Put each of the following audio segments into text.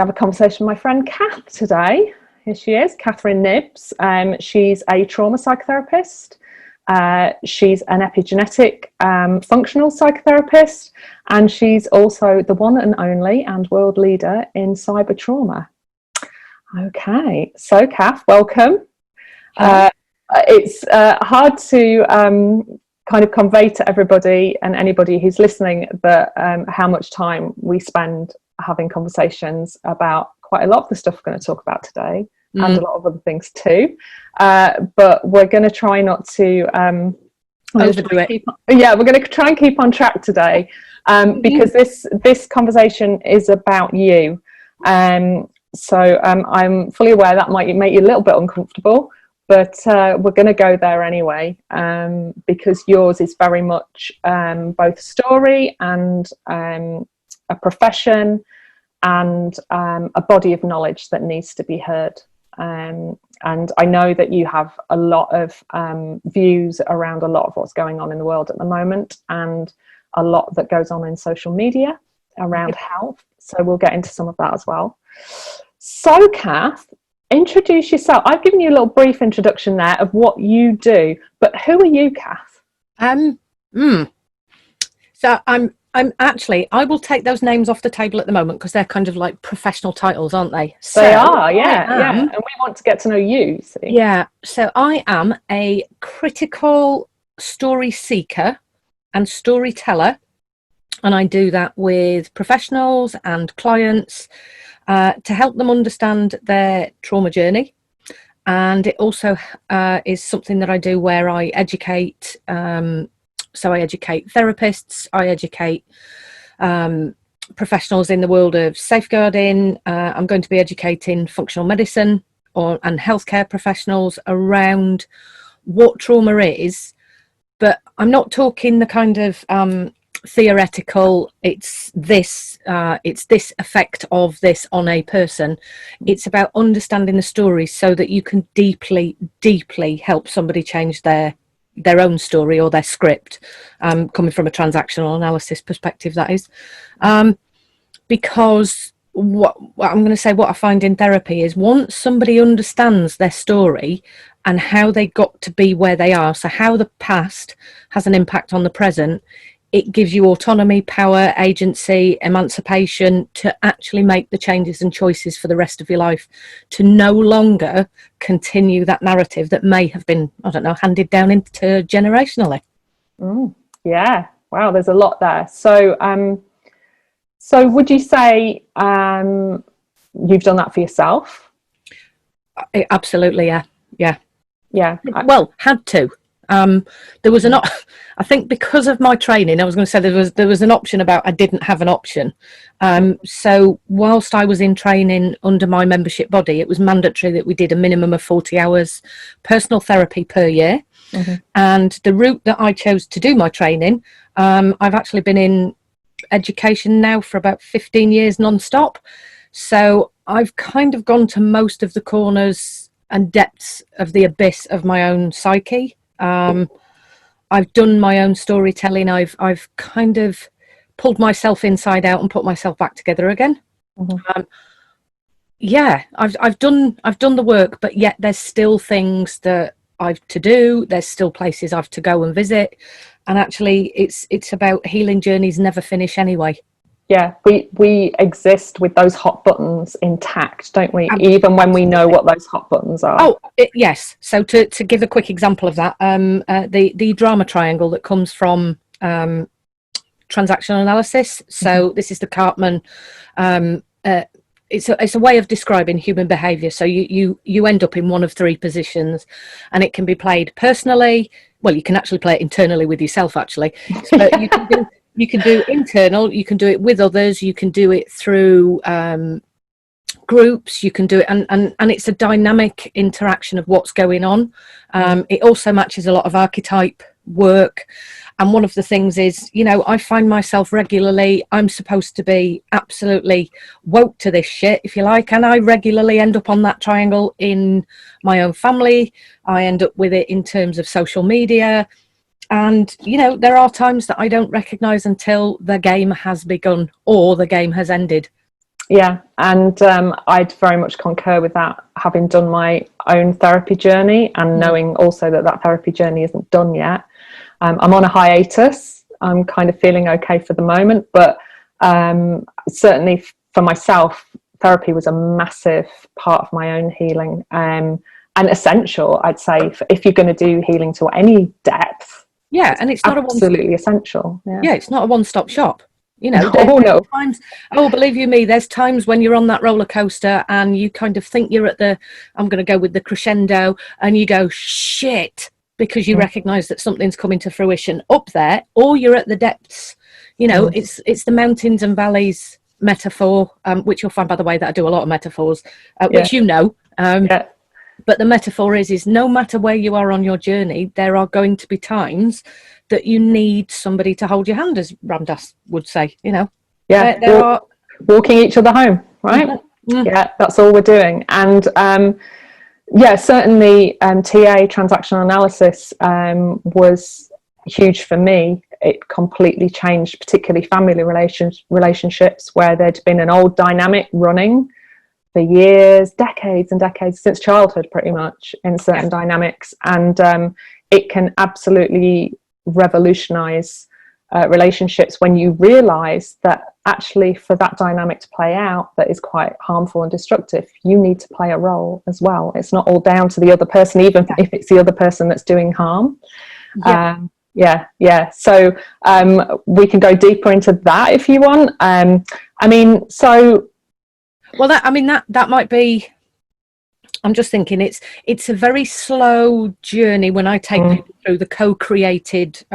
to have a conversation with my friend Cath today. Here she is, Catherine Knibbs. She's a trauma psychotherapist. She's an epigenetic functional psychotherapist, and she's also the one and only and world leader in cyber trauma. Okay, so Cath, welcome. It's hard to kind of convey to everybody and anybody who's listening that how much time we spend having conversations about quite a lot of the stuff we're going to talk about today, and a lot of other things too. But we're going to try not to overdo it. We're going to try and keep on track today, because this conversation is about you. So I'm fully aware that might make you a little bit uncomfortable, but we're going to go there anyway, because yours is very much both story and a profession and a body of knowledge that needs to be heard. And I know that you have a lot of views around a lot of what's going on in the world at the moment, and a lot that goes on in social media around health. So we'll get into some of that as well. So Cath, introduce yourself. I've given you a little brief introduction there of what you do, but who are you, Cath? So I'm actually, I will take those names off the table at the moment because they're kind of like professional titles, aren't they? So they are, yeah. And we want to get to know you. See? Yeah. So I am a critical story seeker and storyteller, and I do that with professionals and clients to help them understand their trauma journey. And it also is something that I do where I educate. So I educate therapists, I educate professionals in the world of safeguarding. I'm going to be educating functional medicine and healthcare professionals around what trauma is. But I'm not talking the kind of theoretical, it's this effect of this on a person. It's about understanding the story so that you can deeply, deeply help somebody change their own story or their script, coming from a transactional analysis perspective, that is. Because what I'm going to say, what I find in therapy is once somebody understands their story and how they got to be where they are, so how the past has an impact on the present, it gives you autonomy, power, agency, emancipation to actually make the changes and choices for the rest of your life, to no longer continue that narrative that may have been, I don't know, handed down intergenerationally. Yeah. Wow, there's a lot there. So, so would you say you've done that for yourself? Absolutely, yeah. Yeah. Well, had to. There was I think because of my training, I was going to say there was an option about I didn't have an option. So whilst I was in training under my membership body, it was mandatory that we did a minimum of 40 hours personal therapy per year. And the route that I chose to do my training, I've actually been in education now for about 15 years non-stop. So I've kind of gone to most of the corners and depths of the abyss of my own psyche. I've done my own storytelling. I've kind of pulled myself inside out and put myself back together again. I've done the work, but yet there's still things that I've to do. There's still places I've to go and visit, and actually, it's about healing journeys never finish anyway. Yeah, we exist with those hot buttons intact, don't we? Absolutely. Even when we know what those hot buttons are. Yes. So to give a quick example of that, the drama triangle that comes from transactional analysis. So this is the Cartman. It's a way of describing human behaviour. So you end up in one of three positions, and it can be played personally. Well, you can actually play it internally with yourself, actually. So you can do internal, you can do it with others, you can do it through groups, you can do it, and it's a dynamic interaction of what's going on. It also matches a lot of archetype work. And one of the things is, I find myself regularly, I'm supposed to be absolutely woke to this shit, if you like, and I regularly end up on that triangle in my own family. I end up with it in terms of social media. And, there are times that I don't recognise until the game has begun or the game has ended. Yeah, and I'd very much concur with that, having done my own therapy journey and knowing also that that therapy journey isn't done yet. I'm on a hiatus. I'm kind of feeling okay for the moment, but certainly for myself, therapy was a massive part of my own healing, and essential, I'd say, if you're going to do healing to any depth. Yeah, and it's not absolutely essential. Yeah, it's not a one-stop shop. You know, no. Times, believe you me, there's times when you're on that roller coaster and you kind of think you're at I'm going to go with the crescendo, and you go, shit, because you recognise that something's coming to fruition up there, or you're at the depths. You know, it's the mountains and valleys metaphor, which you'll find, by the way, that I do a lot of metaphors, which you know. But the metaphor is no matter where you are on your journey, there are going to be times that you need somebody to hold your hand, as Ram Dass would say, you know. Yeah, there are walking each other home, right? Yeah, that's all we're doing. And certainly TA, transactional analysis, was huge for me. It completely changed, particularly family relationships where there'd been an old dynamic running for years, decades and decades, since childhood pretty much, in certain dynamics. And it can absolutely revolutionize relationships when you realize that actually for that dynamic to play out that is quite harmful and destructive, you need to play a role as well. It's not all down to the other person, even if it's the other person that's doing harm. So we can go deeper into that if you want. That might be, I'm just thinking it's a very slow journey when I take people through the co-created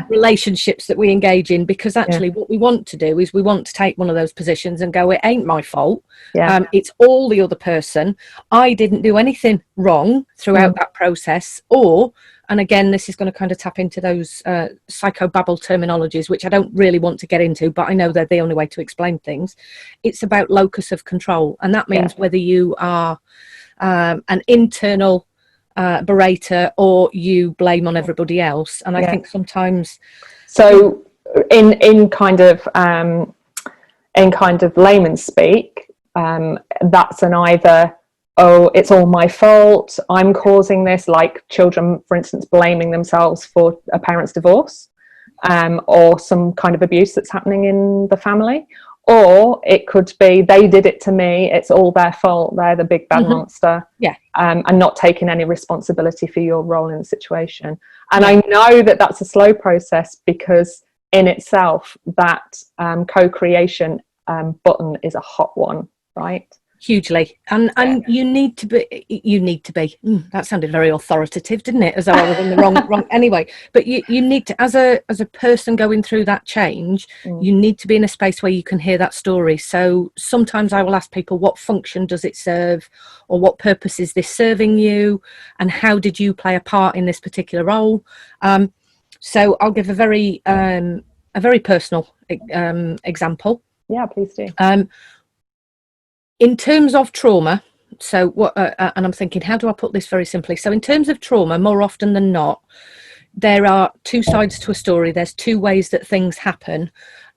relationships that we engage in, because actually what we want to do is we want to take one of those positions and go, it ain't my fault. It's all the other person. I didn't do anything wrong throughout that process. And again, this is going to kind of tap into those psychobabble terminologies, which I don't really want to get into, but I know they're the only way to explain things. It's about locus of control. And that means whether you are an internal berater or you blame on everybody else. And I think sometimes... So in kind of layman's speak, that's an either... oh, it's all my fault, I'm causing this, like children, for instance, blaming themselves for a parent's divorce, or some kind of abuse that's happening in the family. Or it could be, they did it to me, it's all their fault, they're the big bad monster, and not taking any responsibility for your role in the situation. And I know that that's a slow process, because in itself, that co-creation button is a hot one, right? Hugely. And you need to be that sounded very authoritative, didn't it, as though I was in the wrong anyway, but you need to, as a person going through that change, you need to be in a space where you can hear that story. So sometimes I will ask people, what function does it serve, or what purpose is this serving you, and how did you play a part in this particular role? So I'll give a very personal example. Yeah, please do. In terms of trauma, so what, and I'm thinking, how do I put this very simply? So in terms of trauma, more often than not, there are two sides to a story. There's two ways that things happen.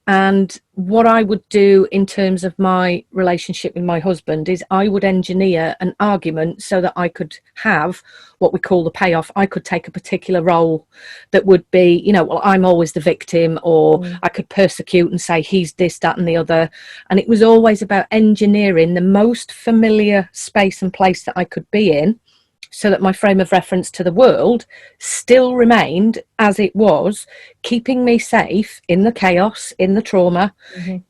And what I would do in terms of my relationship with my husband is I would engineer an argument so that I could have what we call the payoff. I could take a particular role that would be, you know, well, I'm always the victim, or I could persecute and say he's this, that and the other. And it was always about engineering the most familiar space and place that I could be in, so that my frame of reference to the world still remained as it was, keeping me safe in the chaos, in the trauma,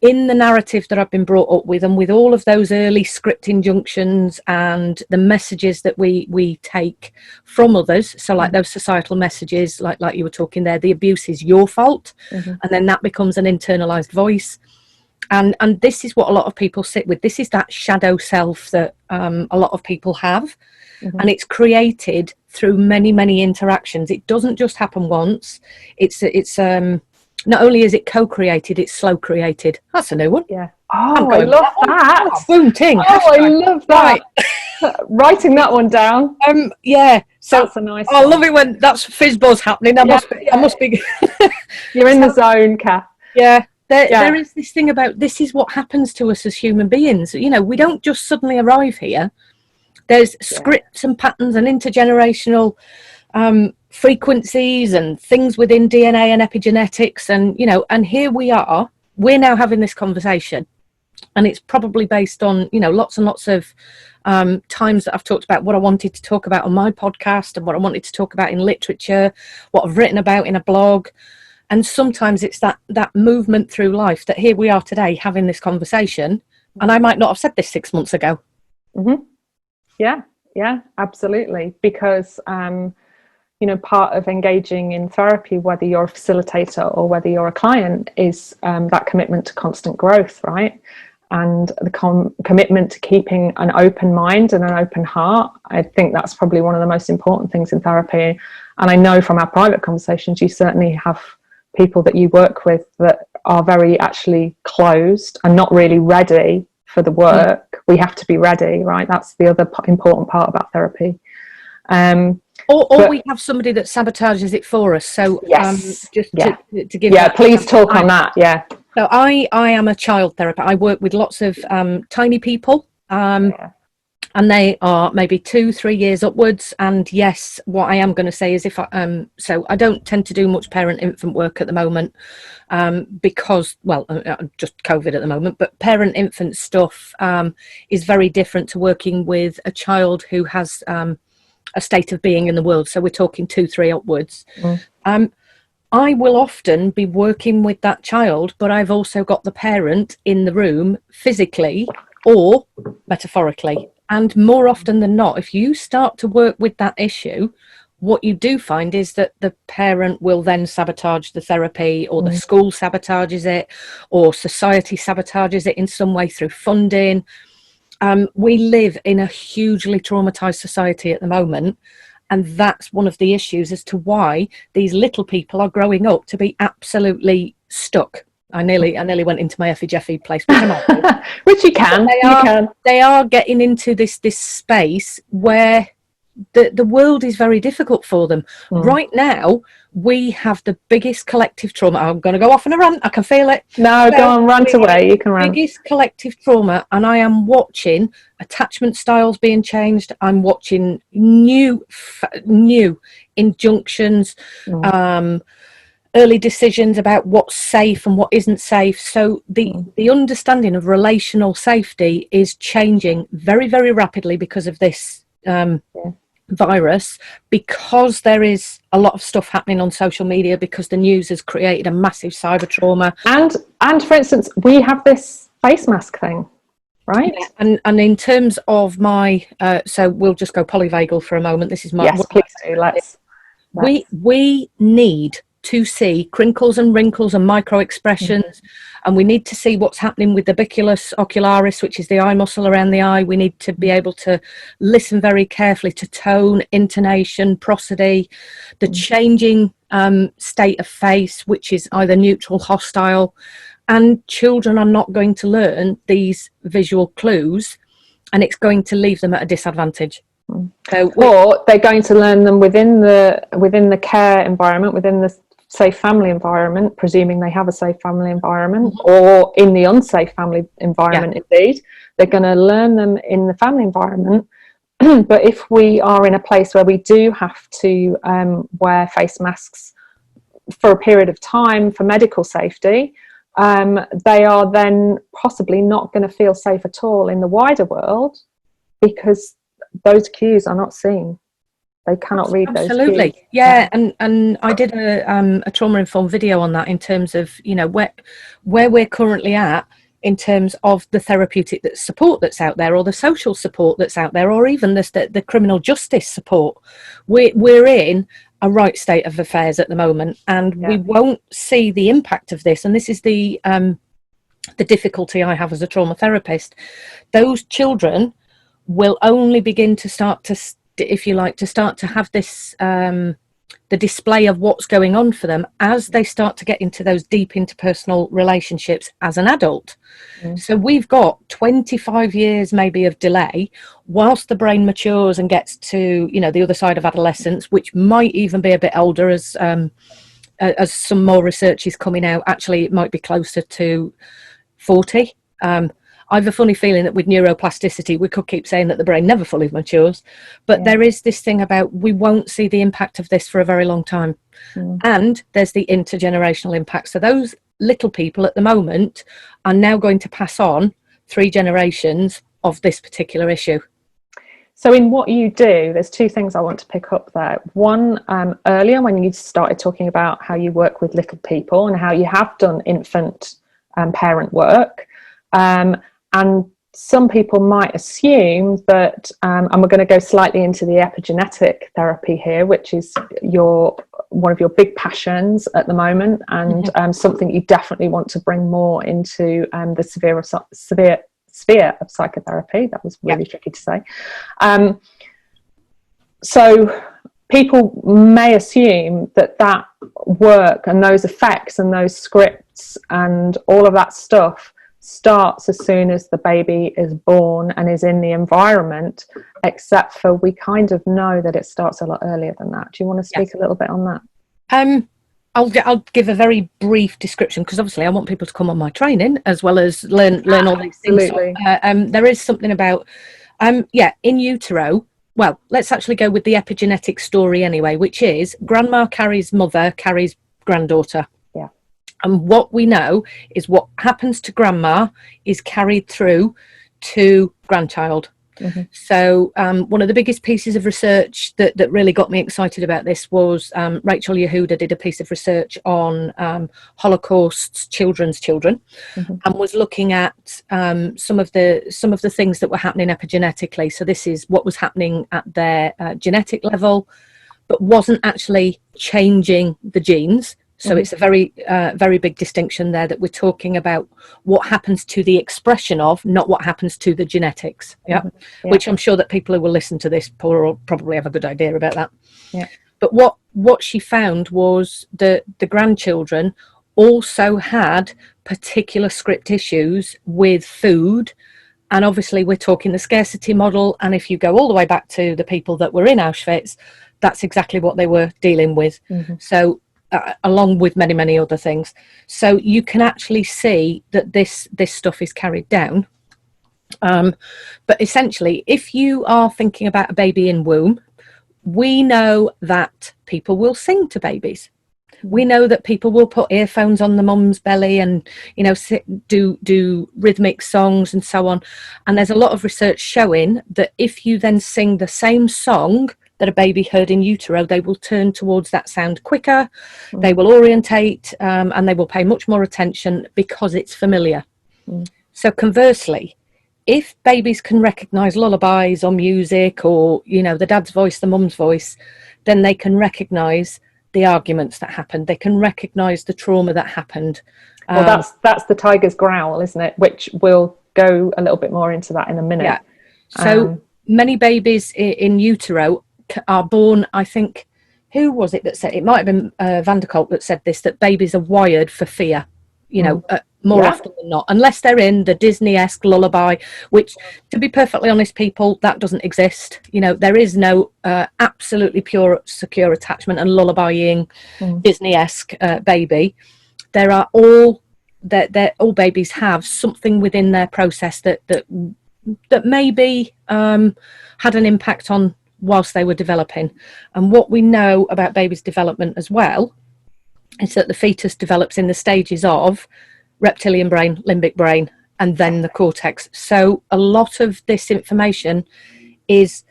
in the narrative that I've been brought up with, and with all of those early script injunctions and the messages that we take from others. So like those societal messages, like you were talking there, the abuse is your fault, and then that becomes an internalized voice. And this is what a lot of people sit with. This is that shadow self that a lot of people have. And it's created through many, many interactions. It doesn't just happen once. It's not only is it co-created, it's slow created. That's a new one. Yeah. Oh, I love that. Oh, boom, ting. Oh, I love that. Right. Writing that one down. Yeah. So that's a nice I one. love it when that's fizz buzz happening. I must be. You're in the zone, Cath. Yeah. There is this thing about, this is what happens to us as human beings. You know, we don't just suddenly arrive here. There's scripts and patterns and intergenerational frequencies and things within DNA and epigenetics, and you know, and here we're now having this conversation, and it's probably based on, you know, lots and lots of times that I've talked about what I wanted to talk about on my podcast and what I wanted to talk about in literature, what I've written about in a blog. And sometimes it's that movement through life that here we are today having this conversation, and I might not have said this 6 months ago. Mm-hmm. Yeah, absolutely. Because, you know, part of engaging in therapy, whether you're a facilitator or whether you're a client, is that commitment to constant growth, right? And the commitment to keeping an open mind and an open heart. I think that's probably one of the most important things in therapy. And I know from our private conversations, you certainly have people that you work with that are very actually closed and not really ready for the work. We have to be ready, right? That's the other important part about therapy. Or we have somebody that sabotages it for us. So to give please talk on that. So I am a child therapist. I work with lots of tiny people, and they are maybe 2-3 years upwards. And yes, what I am going to say is, if so I don't tend to do much parent-infant work at the moment, because, well, just COVID at the moment, but parent-infant stuff is very different to working with a child who has a state of being in the world. So we're talking 2-3 upwards. I will often be working with that child, but I've also got the parent in the room physically or metaphorically. And more often than not, if you start to work with that issue, what you do find is that the parent will then sabotage the therapy, or the school sabotages it, or society sabotages it in some way through funding. We live in a hugely traumatized society at the moment, and that's one of the issues as to why these little people are growing up to be absolutely stuck. I nearly went into my Effie Jeffy place, which I'm not. Which you can. They are getting into this space where the world is very difficult for them. Right now, we have the biggest collective trauma. I'm going to go off on a rant. I can feel it. No, go on, rant away. You can rant. Biggest collective trauma, and I am watching attachment styles being changed. I'm watching new injunctions, early decisions about what's safe and what isn't safe. So the understanding of relational safety is changing very, very rapidly because of this virus, because there is a lot of stuff happening on social media, because the news has created a massive cyber trauma. And for instance, we have this face mask thing, right? Yeah. And in terms of my so we'll just go polyvagal for a moment. This is my please do. Let's. We need to see crinkles and wrinkles and micro expressions, and we need to see what's happening with the biculus ocularis, which is the eye muscle around the eye. We need to be able to listen very carefully to tone, intonation, prosody, the changing state of face, which is either neutral, hostile. And children are not going to learn these visual clues, and it's going to leave them at a disadvantage. Or they're going to learn them within the care environment, within the safe family environment, presuming they have a safe family environment, or in the unsafe family environment. Indeed, they're going to learn them in the family environment. But if we are in a place where we do have to wear face masks for a period of time for medical safety, they are then possibly not going to feel safe at all in the wider world, because those cues are not seen. They cannot read those cues. Absolutely. Yeah. And I did a trauma-informed video on that, in terms of, you know, where we're currently at in terms of the therapeutic support that's out there, or the social support that's out there, or even the criminal justice support. We're in a right state of affairs at the moment, and we won't see the impact of this. And this is the difficulty I have as a trauma therapist. Those children will only begin to start to, if you like, to start to have this the display of what's going on for them as they start to get into those deep interpersonal relationships as an adult. So we've got 25 years maybe of delay whilst the brain matures and gets to, you know, the other side of adolescence, which might even be a bit older as as some more research is coming out, actually it might be closer to 40. I have a funny feeling that with neuroplasticity, we could keep saying that the brain never fully matures, but there is this thing about we won't see the impact of this for a very long time. And there's the intergenerational impact. So those little people at the moment are now going to pass on 3 generations of this particular issue. So in what you do, there's 2 things I want to pick up there. One, earlier when you started talking about how you work with little people and how you have done infant parent work, and some people might assume that, and we're going to go slightly into the epigenetic therapy here, which is one of your big passions at the moment, and something you definitely want to bring more into the sphere of psychotherapy. That was really tricky to say. So people may assume that work and those effects and those scripts and all of that stuff starts as soon as the baby is born and is in the environment, except for we kind of know that it starts a lot earlier than that. Do you want to speak a little bit on that? I'll give a very brief description, because obviously I want people to come on my training as well as learn all these things. So, there is something about in utero. Well, let's actually go with the epigenetic story anyway, which is grandma carries mother, carries granddaughter. And what we know is what happens to grandma is carried through to grandchild. So one of the biggest pieces of research that really got me excited about this was Rachel Yehuda did a piece of research on Holocaust's children's children, and was looking at some of the things that were happening epigenetically. So this is what was happening at their genetic level, but wasn't actually changing the genes. So it's a very, very big distinction there, that we're talking about what happens to the expression of, not what happens to the genetics. Which I'm sure that people who will listen to this will probably have a good idea about that. But what she found was that the grandchildren also had particular script issues with food. And obviously we're talking the scarcity model. And if you go all the way back to the people that were in Auschwitz, that's exactly what they were dealing with. So along with many, many other things. So you can actually see that this stuff is carried down. But essentially, if you are thinking about a baby in womb, we know that people will sing to babies. We know that people will put earphones on the mum's belly and, do rhythmic songs and so on. And there's a lot of research showing that if you then sing the same song that a baby heard in utero, they will turn towards that sound quicker, they will orientate, and they will pay much more attention because it's familiar. So conversely, if babies can recognise lullabies or music or, the dad's voice, the mum's voice, then they can recognise the arguments that happened. They can recognise the trauma that happened. Well, that's the tiger's growl, isn't it? Which we'll go a little bit more into that in a minute. So many babies in utero are born, I think, who was it that said, it might have been Van der Kolk that said this, that babies are wired for fear, more often than not, unless they're in the Disney-esque lullaby, which, to be perfectly honest, people, that doesn't exist. There is no absolutely pure, secure attachment and lullabying Disney-esque baby. There are all babies have something within their process that maybe had an impact on whilst they were developing. And what we know about babies' development as well is that the fetus develops in the stages of reptilian brain, limbic brain, and then the cortex. So a lot of this information is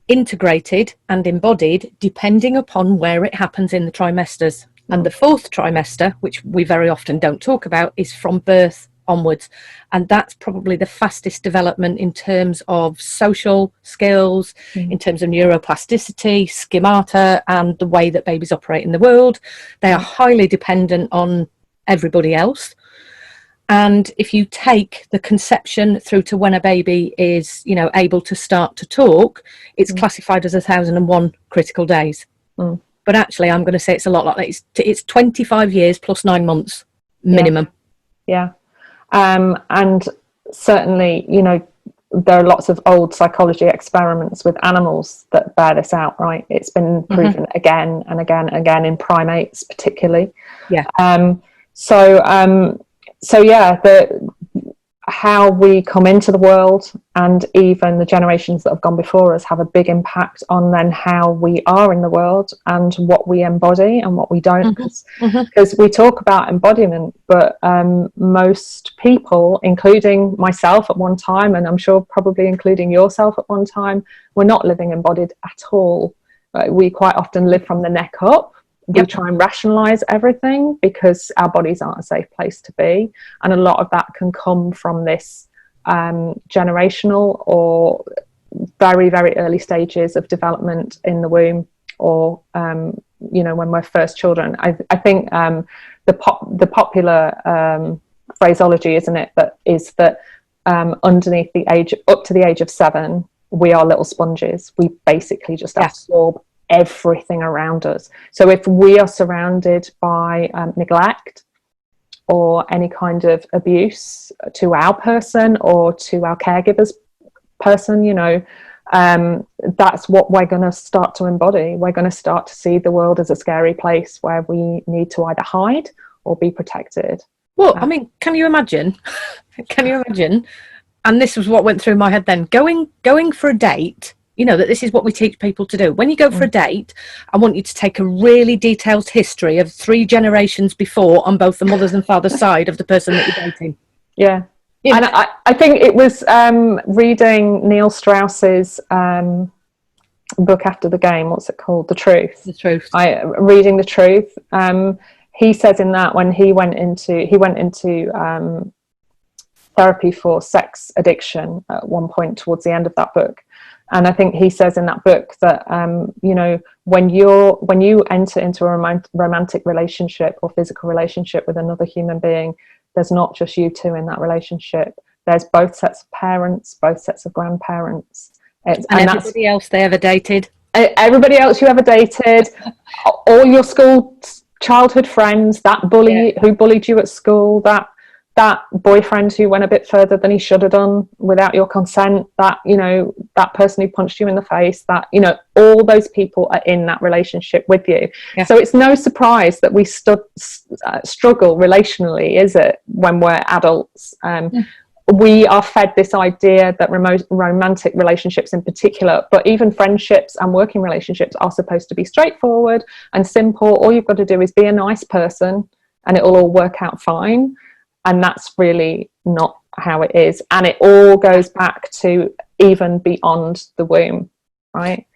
integrated and embodied depending upon where it happens in the trimesters. And the 4th trimester, which we very often don't talk about, is from birth onwards, and that's probably the fastest development in terms of social skills, in terms of neuroplasticity, schemata, and the way that babies operate in the world. They are highly dependent on everybody else. And if you take the conception through to when a baby is, able to start to talk, it's classified as 1,001 critical days. But actually, I'm going to say it's a lot like that. It's 25 years plus 9 months minimum. And certainly, there are lots of old psychology experiments with animals that bear this out, right? It's been proven again and again and again in primates, particularly. Yeah. So yeah, how we come into the world, and even the generations that have gone before us, have a big impact on then how we are in the world and what we embody and what we don't. Because we talk about embodiment, but most people, including myself at one time, and I'm sure probably including yourself at one time, were not living embodied at all. We quite often live from the neck up. We try and rationalize everything because our bodies aren't a safe place to be, and a lot of that can come from this generational or very, very early stages of development in the womb, or you know, when we're first children. I think the popular phraseology, isn't it, that is that underneath the age, up to the age of 7, we are little sponges. We basically just absorb everything around us. So if we are surrounded by neglect or any kind of abuse to our person or to our caregiver's person, you know, that's what we're going to start to embody. We're going to start to see the world as a scary place where we need to either hide or be protected. Well, I mean, can you imagine? And this was what went through my head then. Going for a date. You know, that this is what we teach people to do. When you go for a date, I want you to take a really detailed history of 3 generations before on both the mother's and father's side of the person that you're dating. Yeah. You know? And I think it was reading Neil Strauss's book after the game. What's it called? The Truth. The Truth. Reading The Truth. He says in that, when he went into therapy for sex addiction at one point towards the end of that book. And I think he says in that book that, you know, when you enter into a romantic relationship or physical relationship with another human being, there's not just you two in that relationship. There's both sets of parents, both sets of grandparents. And everybody else they ever dated. Everybody else you ever dated, all your school childhood friends, that bully who bullied you at school, that boyfriend who went a bit further than he should have done without your consent, that, you know, that person who punched you in the face, that, you know, all those people are in that relationship with you. So it's no surprise that we struggle relationally, is it, when we're adults? We are fed this idea that romantic relationships in particular, but even friendships and working relationships, are supposed to be straightforward and simple. All you've got to do is be a nice person and it'll all work out fine. And that's really not how it is. And it all goes back to even beyond the womb, right?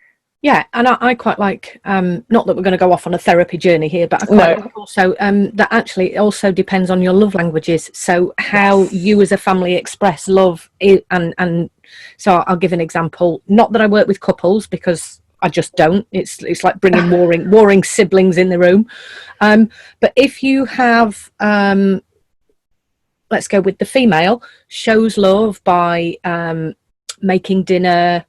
Yeah, and I quite like, not that we're going to go off on a therapy journey here, but I quite like also that actually it also depends on your love languages. So how you as a family express love, and so I'll give an example. Not that I work with couples, because I just don't. It's like bringing warring siblings in the room. But if you have... let's go with the female, shows love by making dinner,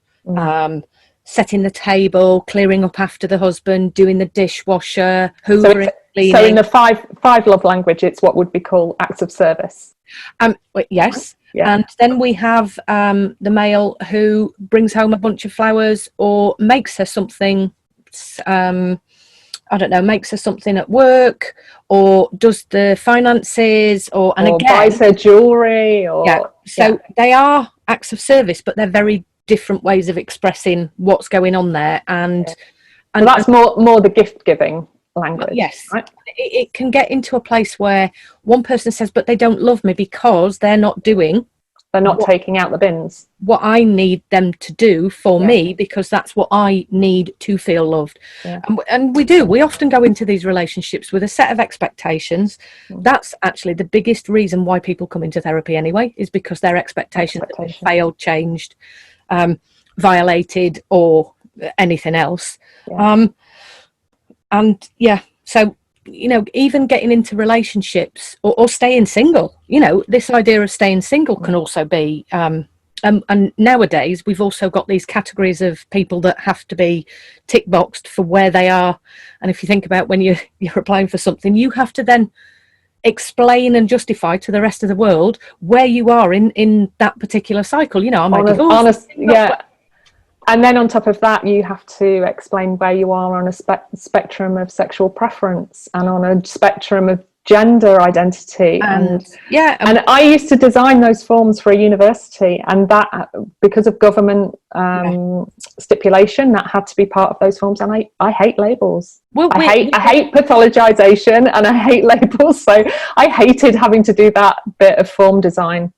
setting the table, clearing up after the husband, doing the dishwasher, hoovering, cleaning. So in the five love language, it's what would be called acts of service. Yes. Yeah. And then we have the male who brings home a bunch of flowers or makes her something, I don't know, makes her something at work, or does the finances, or again, buys her jewellery. They are acts of service, but they're very different ways of expressing what's going on there. And that's more the gift giving language. Yes, right? It can get into a place where one person says, but they don't love me because they're not taking out the bins. What I need them to do for me, because that's what I need to feel loved. Yeah. And we often go into these relationships with a set of have That's actually the biggest reason why people come into therapy anyway, is because their expectations have been failed, changed, violated, or anything else. So, you know, even getting into relationships or staying single, you know, this idea of staying single can also be, and nowadays we've also got these categories of people that have to be tick boxed for where they are. And if you think about when you're applying for something, you have to then explain and justify to the rest of the world where you are in that particular cycle. You know, I'm yeah. And then on top of that, you have to explain where you are on a spectrum of sexual preference and on a spectrum of gender identity. And I used to design those forms for a university, and that, because of government stipulation, that had to be part of those forms. And I hate labels. I hate pathologization, and I hate labels. So I hated having to do that bit of form design,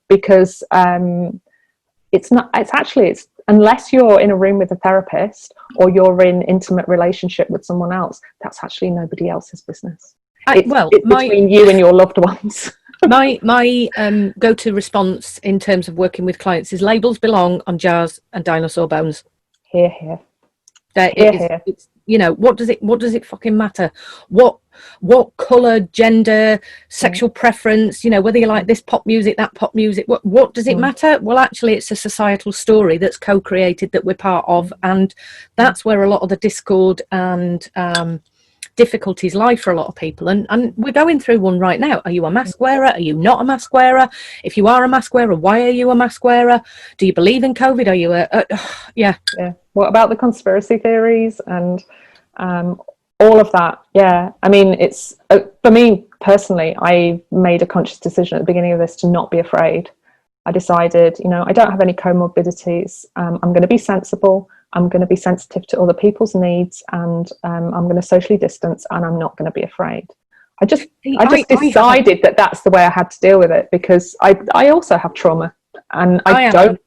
because it's unless you're in a room with a therapist or you're in intimate relationship with someone else, that's actually nobody else's business. It's between you and your loved ones. my go-to response in terms of working with clients is labels belong on jars and dinosaur bones. Here. It's, you know, what does it fucking matter? What colour, gender, sexual preference, you know, whether you like this pop music, that pop music, what does it matter? Well, actually, it's a societal story that's co-created that we're part of, and that's where a lot of the discord and difficulties lie for a lot of people, and we're going through one right now. Are you a mask wearer? Are you not a mask wearer? If you are a mask wearer, why are you a mask wearer? Do you believe in COVID? Are you yeah. What about the conspiracy theories and all of that? Yeah, I mean, it's for me personally, I made a conscious decision at the beginning of this to not be afraid. I decided, you know, I don't have any comorbidities. I'm going to be sensible. I'm going to be sensitive to other people's needs, and I'm going to socially distance, and I'm not going to be afraid. I just decided that that's the way I had to deal with it, because I also have trauma, and I don't.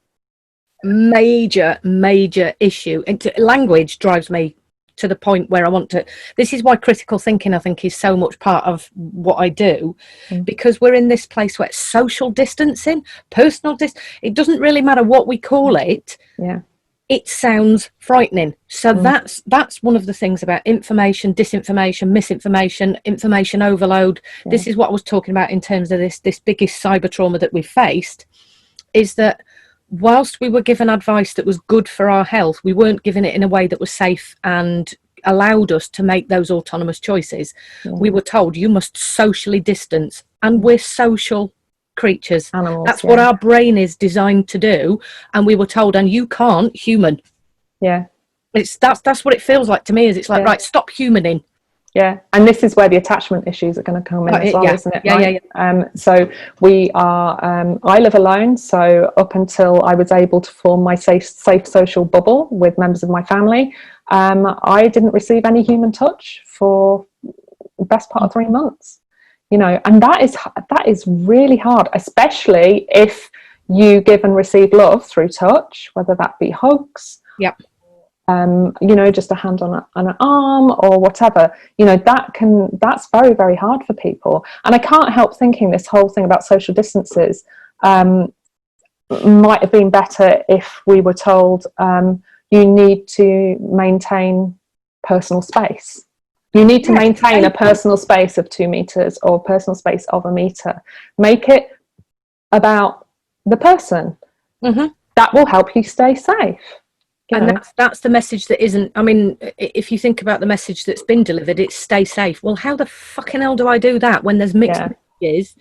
Major issue. Language drives me to the point where I want to. This is why critical thinking, I think, is so much part of what I do, because we're in this place where social distancing, personal it doesn't really matter what we call it. Yeah. It sounds frightening. So that's one of the things about information, disinformation, misinformation, information overload. Yeah. This is what I was talking about in terms of this biggest cyber trauma that we've faced, is that whilst we were given advice that was good for our health, we weren't given it in a way that was safe and allowed us to make those autonomous choices. We were told you must socially distance, and we're social creatures. Animals, that's what our brain is designed to do, and we were told, and you can't human. That's what it feels like to me. Is it's like, right, stop humaning. And this is where the attachment issues are going to come in as well, isn't it? So we are I live alone, so up until I was able to form my safe social bubble with members of my family, I didn't receive any human touch for the best part of 3 months. You know, and that is really hard, especially if you give and receive love through touch, whether that be hugs, you know, just a hand on an arm or whatever. You know, that's very, very hard for people. And I can't help thinking this whole thing about social distances might have been better if we were told you need to maintain personal space. You need to maintain a personal space of 2 meters or a personal space of 1 meter. Make it about the person. That will help you stay safe. And that's the message that isn't. I mean, if you think about the message that's been delivered, it's stay safe. Well, how the fucking hell do I do that when there's mixed messages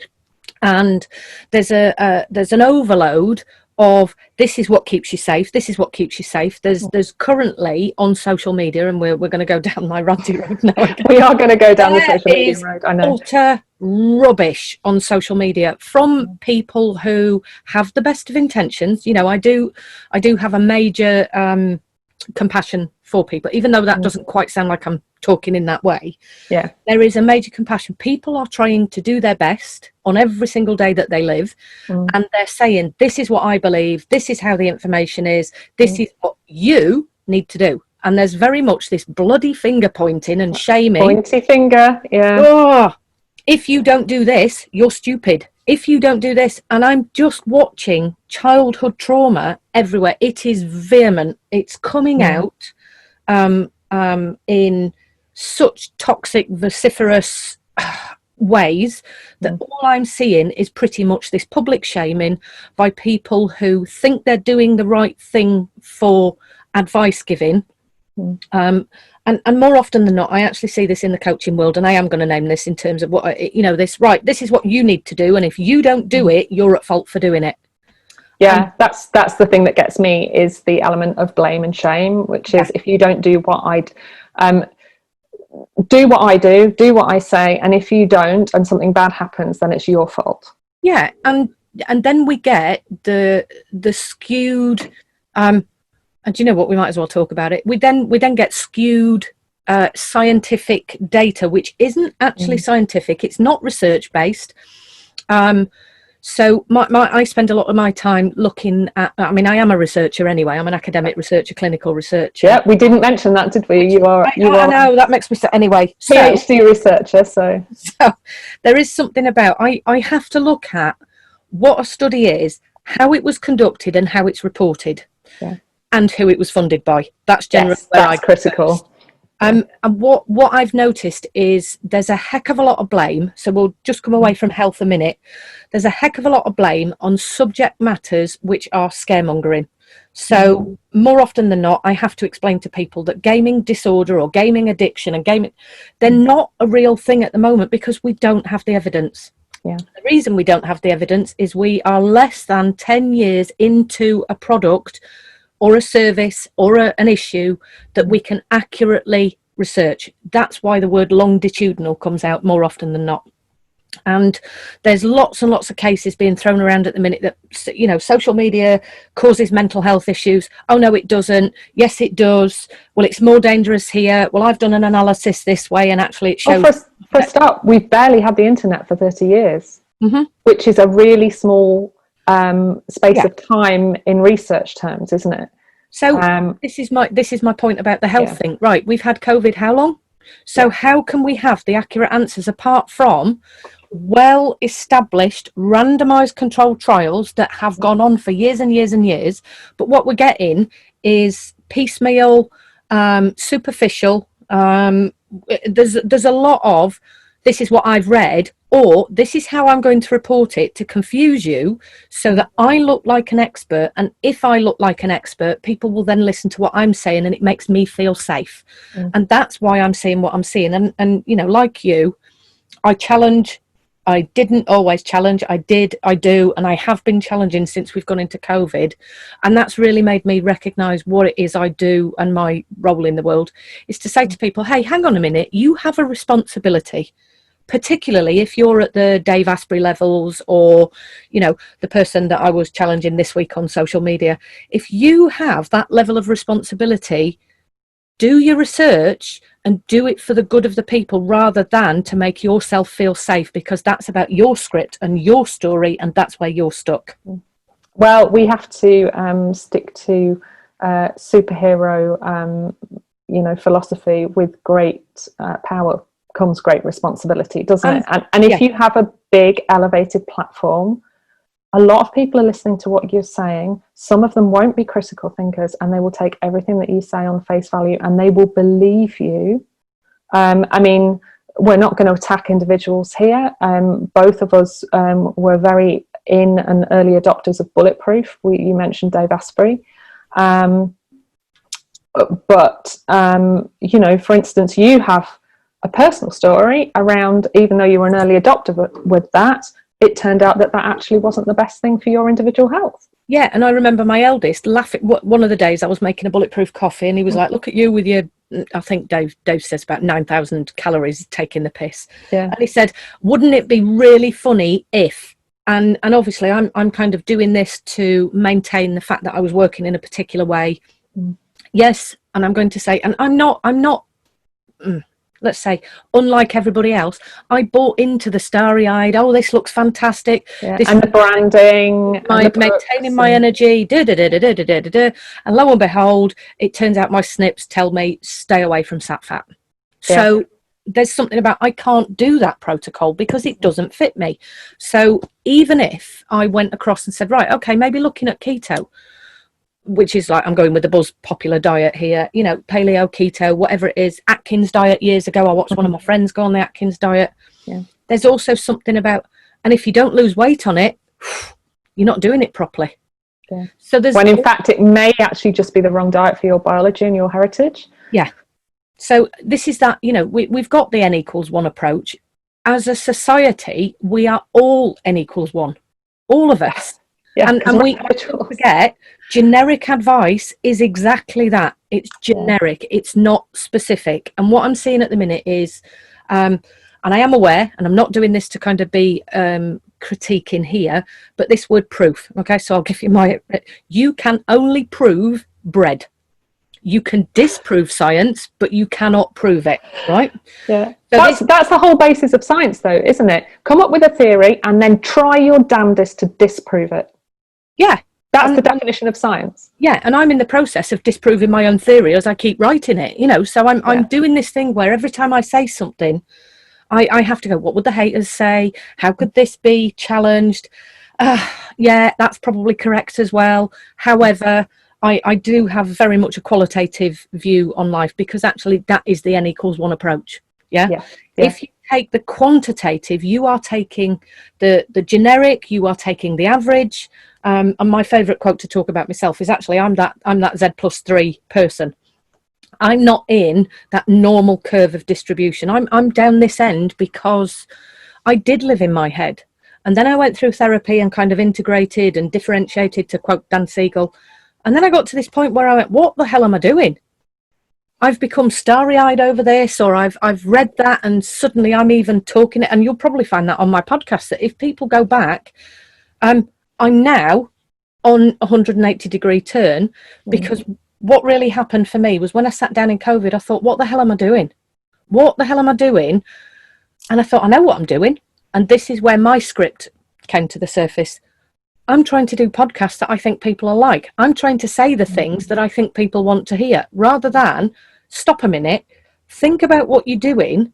and there's an overload of this is what keeps you safe, this is what keeps you safe. There's currently on social media, and we're going to go down my ranty road now. We are going to go down the social media road. I know. Utter rubbish on social media from people who have the best of intentions. You know, I do have a major compassion for people, even though that doesn't quite sound like I'm talking in that way. There is a major compassion. People are trying to do their best on every single day that they live, and they're saying, this is what I believe, this is how the information is, this is what you need to do. And there's very much this bloody finger pointing and shaming. Pointy finger, if you don't do this, you're stupid. If you don't do this, and I'm just watching childhood trauma everywhere. It is vehement. It's coming out in such toxic, vociferous ways that all I'm seeing is pretty much this public shaming by people who think they're doing the right thing for advice giving, And more often than not, I actually see this in the coaching world, and I am going to name this in terms of what, this is what you need to do. And if you don't do it, you're at fault for doing it. Yeah, that's the thing that gets me, is the element of blame and shame, which is, if you don't do what do what I say, and if you don't and something bad happens, then it's your fault. Yeah, and then we get the skewed, and do you know what, we might as well talk about it. We then get skewed scientific data, which isn't actually scientific. It's not research based. So I spend a lot of my time looking at, I am a researcher anyway. I'm an academic researcher, clinical researcher. Yeah, we didn't mention that, did we? I know, that makes me so, anyway. PhD researcher, so there is something about, I have to look at what a study is, how it was conducted, and how it's reported, and who it was funded by. That's generally that's critical. And what I've noticed is there's a heck of a lot of blame. So we'll just come away from health a minute. There's a heck of a lot of blame on subject matters which are scaremongering. So more often than not, I have to explain to people that gaming disorder or gaming addiction and gaming, they're not a real thing at the moment because we don't have the evidence. Yeah. The reason we don't have the evidence is we are less than 10 years into a product or a service or an issue that we can accurately research. That's why the word longitudinal comes out more often than not. And there's lots and lots of cases being thrown around at the minute that, social media causes mental health issues. Oh, no, it doesn't. Yes, it does. Well, it's more dangerous here. Well, I've done an analysis this way, and actually it shows... Well, for a start, we've barely had the internet for 30 years, which is a really small space of time in research terms, isn't it? So this is my point about the health thing. Right, we've had COVID how long? So how can we have the accurate answers apart from well established randomized controlled trials that have gone on for years and years and years, but what we're getting is piecemeal, superficial. There's a lot of, this is what I've read, or this is how I'm going to report it to confuse you so that I look like an expert. And if I look like an expert, people will then listen to what I'm saying, and it makes me feel safe. And that's why I'm seeing what I'm seeing. And like you, I challenge. I didn't always challenge. I did, I do, and I have been challenging since we've gone into COVID. And that's really made me recognise what it is I do, and my role in the world is to say to people, hey, hang on a minute, you have a responsibility. Particularly if you're at the Dave Asprey levels, or the person that I was challenging this week on social media, if you have that level of responsibility, do your research and do it for the good of the people rather than to make yourself feel safe, because that's about your script and your story, and that's where you're stuck. Well, we have to stick to superhero philosophy. With great power comes great responsibility, doesn't it? And if you have a big elevated platform, a lot of people are listening to what you're saying. Some of them won't be critical thinkers, and they will take everything that you say on face value, and they will believe you. We're not going to attack individuals here. Both of us were very in and early adopters of Bulletproof. You mentioned Dave Asprey. But for instance, you have a personal story around, even though you were an early adopter with that, it turned out that actually wasn't the best thing for your individual health. Yeah, and I remember my eldest laughing. One of the days I was making a bulletproof coffee, and he was like, look at you with your, I think Dave says about 9,000 calories, taking the piss. Yeah. And he said, wouldn't it be really funny if, and obviously I'm kind of doing this to maintain the fact that I was working in a particular way. Yes, and I'm going to say, and I'm not let's say, unlike everybody else, I bought into the starry-eyed, oh, this looks fantastic. Yeah. This and the branding. Maintaining my energy, and lo and behold, it turns out my SNPs tell me, stay away from sat fat. Yeah. So there's something about, I can't do that protocol because it doesn't fit me. So even if I went across and said, right, okay, maybe looking at keto, which is like, I'm going with the buzz popular diet here, paleo, keto, whatever it is. Atkins diet years ago, I watched one of my friends go on the Atkins diet. Yeah. There's also something about, and if you don't lose weight on it, you're not doing it properly. Yeah. So when in fact it may actually just be the wrong diet for your biology and your heritage. Yeah. So this is that, we've got the N=1 approach. As a society, we are all N=1, all of us. Yeah, and we often forget generic advice is exactly that. It's generic, it's not specific. And what I'm seeing at the minute is, and I am aware, and I'm not doing this to kind of be critiquing here, but this word proof. Okay, so I'll give you you can only prove bread. You can disprove science, but you cannot prove it, right? Yeah. So that's the whole basis of science, though, isn't it? Come up with a theory and then try your damnedest to disprove it. Yeah. That's the definition of science. Yeah, and I'm in the process of disproving my own theory as I keep writing it, so I'm doing this thing where every time I say something, I have to go, what would the haters say? How could this be challenged? Yeah, that's probably correct as well. However, I do have very much a qualitative view on life, because actually that is the N=1 approach. Yeah. If you take the quantitative, you are taking the generic, you are taking the average. And my favorite quote to talk about myself is actually, I'm that Z+3 person. I'm not in that normal curve of distribution. I'm down this end because I did live in my head. And then I went through therapy and kind of integrated and differentiated, to quote Dan Siegel. And then I got to this point where I went, what the hell am I doing? I've become starry-eyed over this, or I've read that, and suddenly I'm even talking it. And you'll probably find that on my podcast, that if people go back, I'm now on a 180-degree turn, because what really happened for me was when I sat down in COVID, I thought, what the hell am I doing? What the hell am I doing? And I thought, I know what I'm doing. And this is where my script came to the surface. I'm trying to do podcasts that I think people are like. I'm trying to say the things that I think people want to hear, rather than stop a minute, think about what you're doing,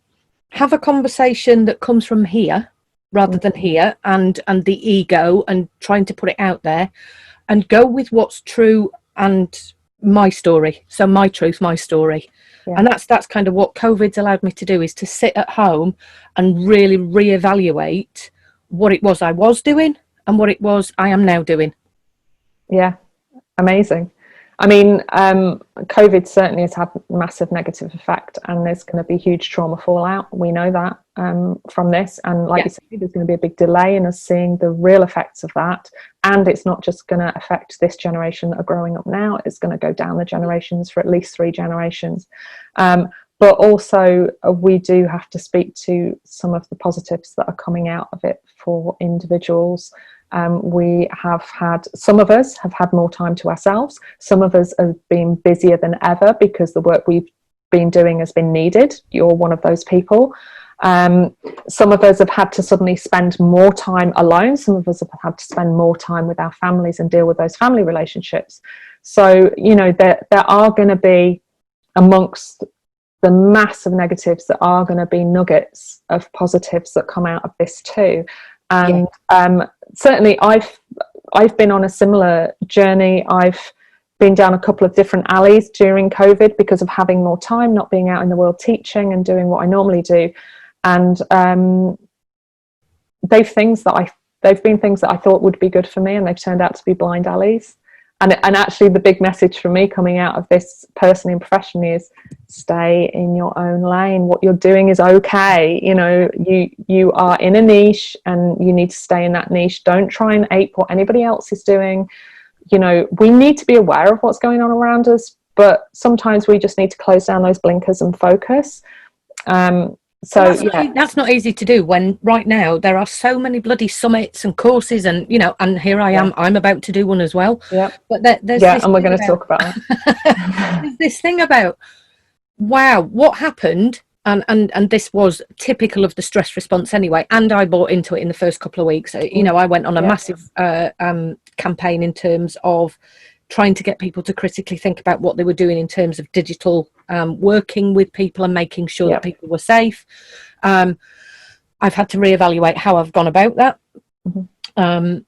have a conversation that comes from here rather than here, and the ego and trying to put it out there, and go with what's true and my story. So my truth, my story. And that's kind of what COVID's allowed me to do, is to sit at home and really reevaluate what it was I was doing and what it was I am now doing. Yeah, amazing. I mean, COVID certainly has had a massive negative effect, and there's going to be huge trauma fallout. We know that from this. And like you said, there's going to be a big delay in us seeing the real effects of that. And it's not just going to affect this generation that are growing up now. It's going to go down the generations for at least 3 generations. But also, we do have to speak to some of the positives that are coming out of it for individuals. Some of us have had more time to ourselves. Some of us have been busier than ever because the work we've been doing has been needed. You're one of those people. Some of us have had to suddenly spend more time alone. Some of us have had to spend more time with our families and deal with those family relationships. So, there are going to be, amongst the massive negatives, there are going to be nuggets of positives that come out of this too. And certainly I've been on a similar journey. I've been down a couple of different alleys during COVID because of having more time, not being out in the world teaching and doing what I normally do. And they've been things that I thought would be good for me, and they've turned out to be blind alleys. And actually the big message for me coming out of this personally and professionally is stay in your own lane. What you're doing is okay. You are in a niche and you need to stay in that niche. Don't try and ape what anybody else is doing. We need to be aware of what's going on around us, but sometimes we just need to close down those blinkers and focus. That's not easy to do when right now there are so many bloody summits and courses, and and here I am, I'm about to do one as well. But there's and we're going to talk about that. There's this thing about, wow, what happened, and this was typical of the stress response anyway, and I bought into it in the first couple of weeks. I went on a massive campaign in terms of trying to get people to critically think about what they were doing in terms of digital working with people and making sure that people were safe. I've had to reevaluate how I've gone about that. And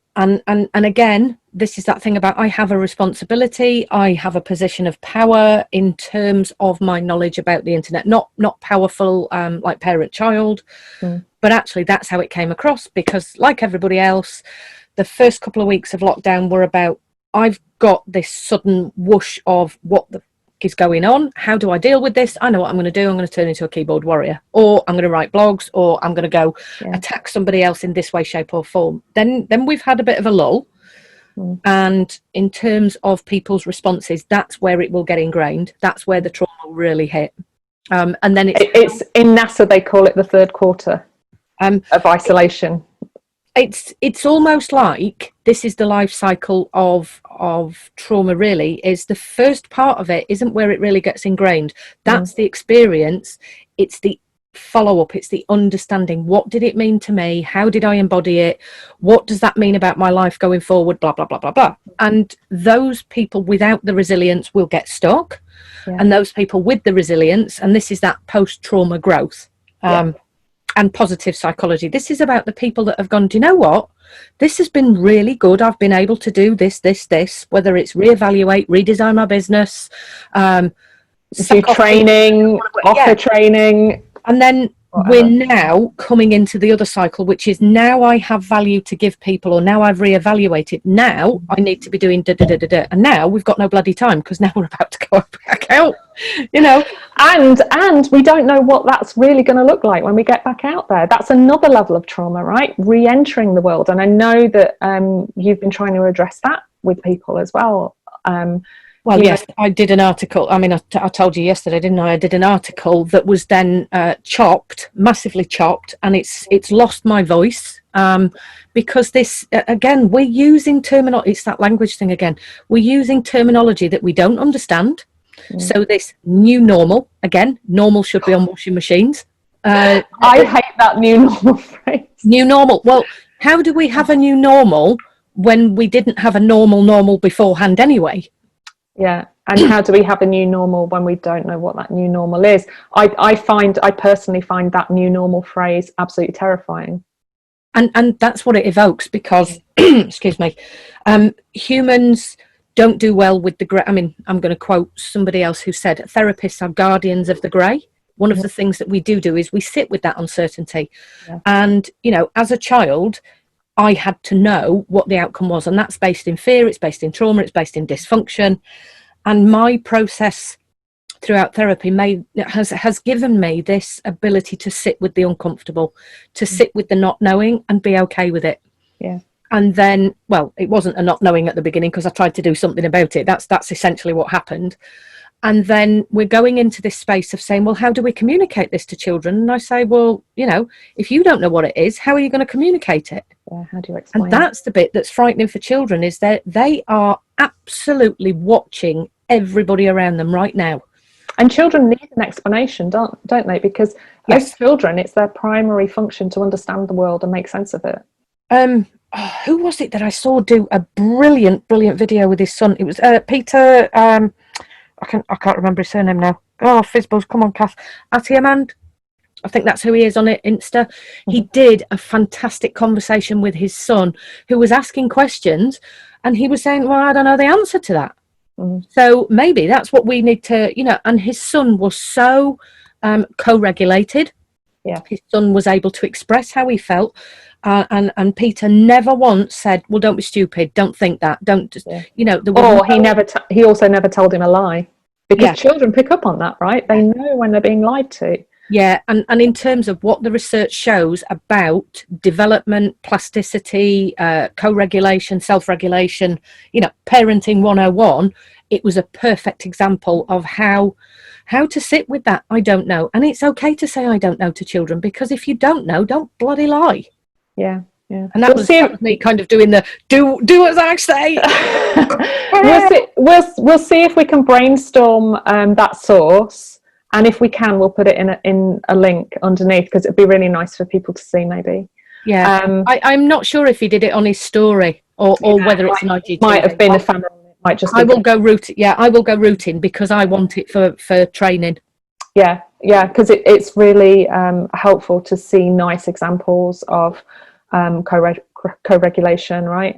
again, this is that thing about, I have a responsibility, I have a position of power in terms of my knowledge about the internet, not powerful like parent-child, but actually that's how it came across, because like everybody else, the first couple of weeks of lockdown were about, I've got this sudden whoosh of what the is going on? How do I deal with this? I know what I'm going to do. I'm going to turn into a keyboard warrior, or I'm going to write blogs, or I'm going to go attack somebody else in this way, shape or form. Then we've had a bit of a lull. And in terms of people's responses, that's where it will get ingrained. That's where the trauma will really hit. And then it's in NASA, they call it the third quarter of isolation. It's almost like this is the life cycle of trauma, really. Is the first part of it isn't where it really gets ingrained. That's the experience. It's the follow-up. It's the understanding. What did it mean to me? How did I embody it? What does that mean about my life going forward? Blah, blah, blah, blah, blah. And those people without the resilience will get stuck. And those people with the resilience, and this is that post-trauma growth. And positive psychology. This is about the people that have gone, do you know what? This has been really good. I've been able to do this, whether it's reevaluate, redesign my business, do training, offer training. And then we're now coming into the other cycle, which is now I have value to give people, or now I've reevaluated. Now I need to be doing da-da-da-da-da. And now we've got no bloody time, because now we're about to go back out, you know. And we don't know what that's really going to look like when we get back out there. That's another level of trauma, right? Re-entering the world. And I know that you've been trying to address that with people as well. Well, yes, I did an article. I mean, I told you yesterday, didn't I? I did an article that was then chopped, massively chopped, and it's lost my voice because this, again, we're using terminology. It's that language thing again. We're using terminology that we don't understand. So this new normal, again, normal should be on washing machines. I hate that new normal phrase. New normal. Well, how do we have a new normal when we didn't have a normal beforehand anyway? Yeah, and how do we have a new normal when we don't know what that new normal is? I personally find that new normal phrase absolutely terrifying. And that's what it evokes, because, excuse me, humans don't do well with the grey. I mean, I'm going to quote somebody else who said, therapists are guardians of the grey. One of the things that we do is we sit with that uncertainty. And, you know, as a child, I had to know what the outcome was, and that's based in fear, it's based in trauma, it's based in dysfunction. And my process throughout therapy has given me this ability to sit with the uncomfortable, to sit with the not knowing and be okay with it. And then, well, it wasn't a not knowing at the beginning, because I tried to do something about it. That's essentially what happened. And then we're going into this space of saying, well, how do we communicate this to children? And I say, well, you know, if you don't know what it is, how are you going to communicate it? How do you explain? And that's the bit that's frightening for children, is that they are absolutely watching everybody around them right now. And children need an explanation, don't they? Because as children, it's their primary function to understand the world and make sense of it. Who was it that I saw do a brilliant video with his son? It was Peter. I can't remember his surname now. Oh, Fizzballs, come on, Cath. Atiamand. I think that's who he is on Insta. He did a fantastic conversation with his son, who was asking questions, and he was saying, well, I don't know the answer to that. So maybe that's what we need to, you know. And his son was so co-regulated. His son was able to express how he felt. And Peter never once said, well, don't be stupid, don't think that, don't just, you know. He also never told him a lie, because children pick up on that, right? They know when they're being lied to. And in terms of what the research shows about development, plasticity, co-regulation, self-regulation, you know, parenting 101, it was a perfect example of how to sit with that. I don't know. And it's okay to say I don't know to children, because if you don't know, don't bloody lie. And that was me kind of doing the do as I say. we'll see if we can brainstorm that source, and if we can, we'll put it in a link underneath, because it'd be really nice for people to see, maybe. I'm not sure if he did it on his story or whether it's an IGTV. Might have been a family. Might just. I will go routing because I want it for training. Because it's really helpful to see nice examples of co-regulation, right?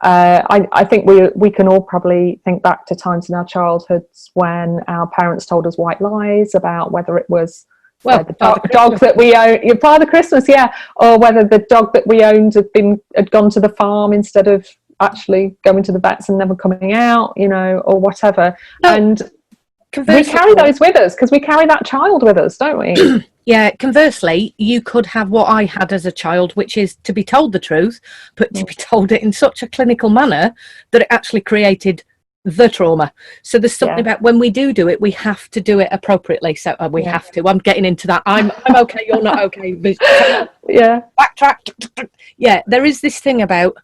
I think we can all probably think back to times in our childhoods when our parents told us white lies about whether it was the dog that we owned, Father Christmas, or whether the dog that we owned had gone to the farm instead of actually going to the vets and never coming out, you know, or whatever. we carry those with us because we carry that child with us, don't we? Yeah, conversely, you could have what I had as a child, which is to be told the truth, but to be told it in such a clinical manner that it actually created the trauma. So there's something about when we do it, we have to do it appropriately. So we have to. I'm getting into that. I'm okay, you're not okay. Yeah. Backtrack. Yeah, there is this thing about,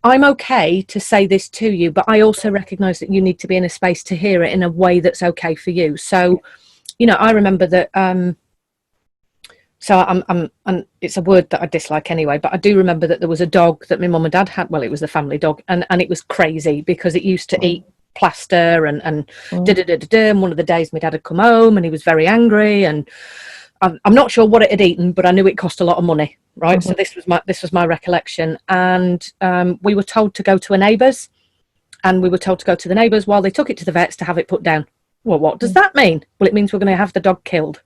I'm okay to say this to you, but I also recognise that you need to be in a space to hear it in a way that's okay for you. So, you know, I remember that... So and it's a word that I dislike anyway, but I do remember that there was a dog that my mum and dad had. Well, it was the family dog, and it was crazy because it used to eat plaster and And one of the days my dad had come home and he was very angry, and I'm not sure what it had eaten, but I knew it cost a lot of money, right? So this was my recollection, and we were told to go to a neighbour's, and we were told to go to the neighbour's while they took it to the vets to have it put down. Well, what does that mean? Well, it means we're going to have the dog killed.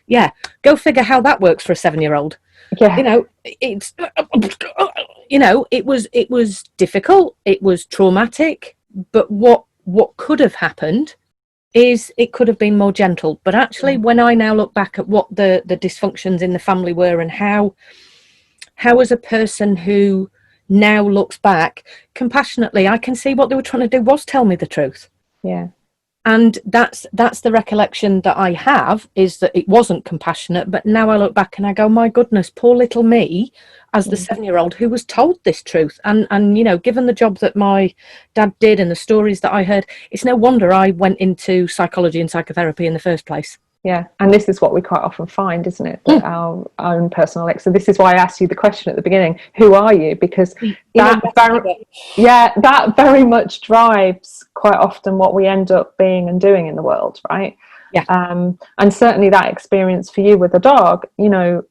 Yeah, go figure how that works for a 7-year-old. Yeah. You know, it's, you know, it was difficult, it was traumatic, but what could have happened is it could have been more gentle. But actually, when I now look back at what the dysfunctions in the family were, and how as a person who now looks back compassionately, I can see what they were trying to do was tell me the truth. Yeah. And that's the recollection that I have, is that it wasn't compassionate. But now I look back and I go, my goodness, poor little me, as the 7-year-old who was told this truth. And you know, given the job that my dad did and the stories that I heard, it's no wonder I went into psychology and psychotherapy in the first place. Yeah, and this is what we quite often find, isn't it? That our own personal So this is why I asked you the question at the beginning, who are you? Because that very much drives quite often what we end up being and doing in the world, right? Yeah. And certainly that experience for you with the dog, you know,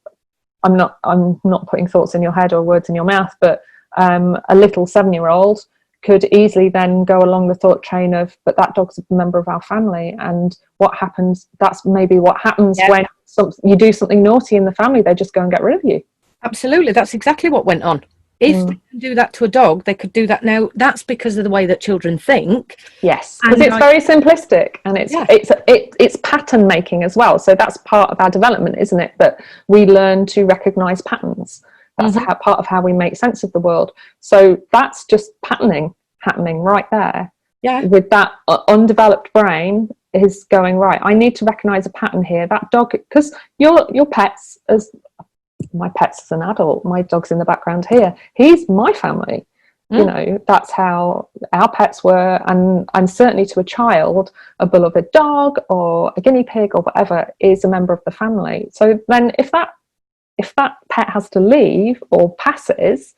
I'm not putting thoughts in your head or words in your mouth, but a little 7-year-old could easily then go along the thought train of, but that dog's a member of our family, and what happens, that's maybe what happens when you do something naughty in the family, they just go and get rid of you. Absolutely, that's exactly what went on. If they can do that to a dog, they could do that now. That's because of the way that children think. Yes, because it's very simplistic, and it's pattern making as well. So that's part of our development, isn't it? That we learn to recognise patterns. That's part of how we make sense of the world. So that's just patterning happening right there. Yeah. With that undeveloped brain is going, right, I need to recognise a pattern here. That dog, because your pets, as my pet's as an adult, my dog's in the background here, he's my family. You know, that's how our pets were, and certainly to a child, a beloved dog or a guinea pig or whatever is a member of the family. So then if that pet has to leave or passes,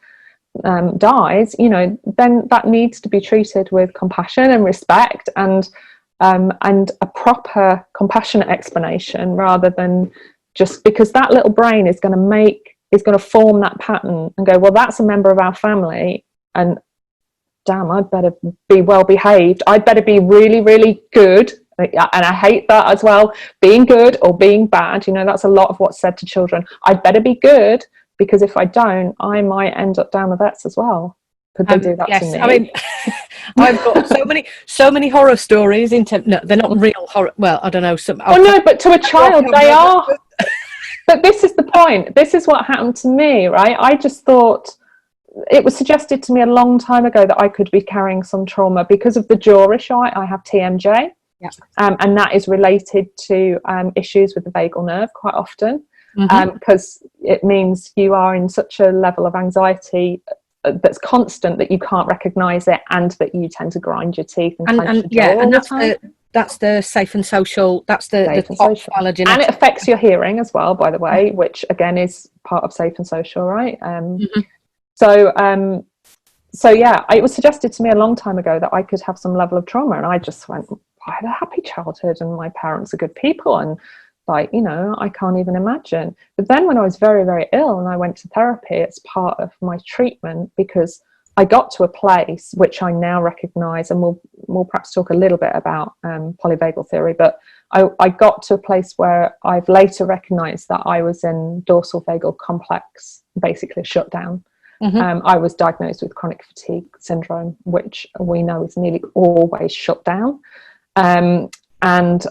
dies, you know, then that needs to be treated with compassion and respect, and a proper compassionate explanation, rather than just because that little brain is going to form that pattern and go, well, that's a member of our family, and damn, I'd better be well behaved, I'd better be really, really good. And I hate that as well, being good or being bad. You know, that's a lot of what's said to children. I'd better be good, because if I don't, I might end up down the vets as well. Could they do that to me? I mean, I've got so many horror stories. No, they're not real horror. Well, I don't know. No, but to a child, they are. But this is the point. This is what happened to me, right? I just thought, it was suggested to me a long time ago that I could be carrying some trauma because of the jaw issue. I have TMJ. Yeah. And that is related to issues with the vagal nerve quite often, because it means you are in such a level of anxiety that's constant that you can't recognise it, and that you tend to grind your teeth and clench your jaw all the time. That's the safe and social. That's the top phylogenetic. And it affects your hearing as well, by the way, which again is part of safe and social, right? So yeah, it was suggested to me a long time ago that I could have some level of trauma, and I just went, I had a happy childhood and my parents are good people, and like, you know, I can't even imagine. But then when I was very, very ill and I went to therapy, it's part of my treatment, because I got to a place which I now recognise, and we'll perhaps talk a little bit about polyvagal theory, but I got to a place where I've later recognised that I was in dorsal vagal complex, basically a shutdown. I was diagnosed with chronic fatigue syndrome, which we know is nearly always shut down. And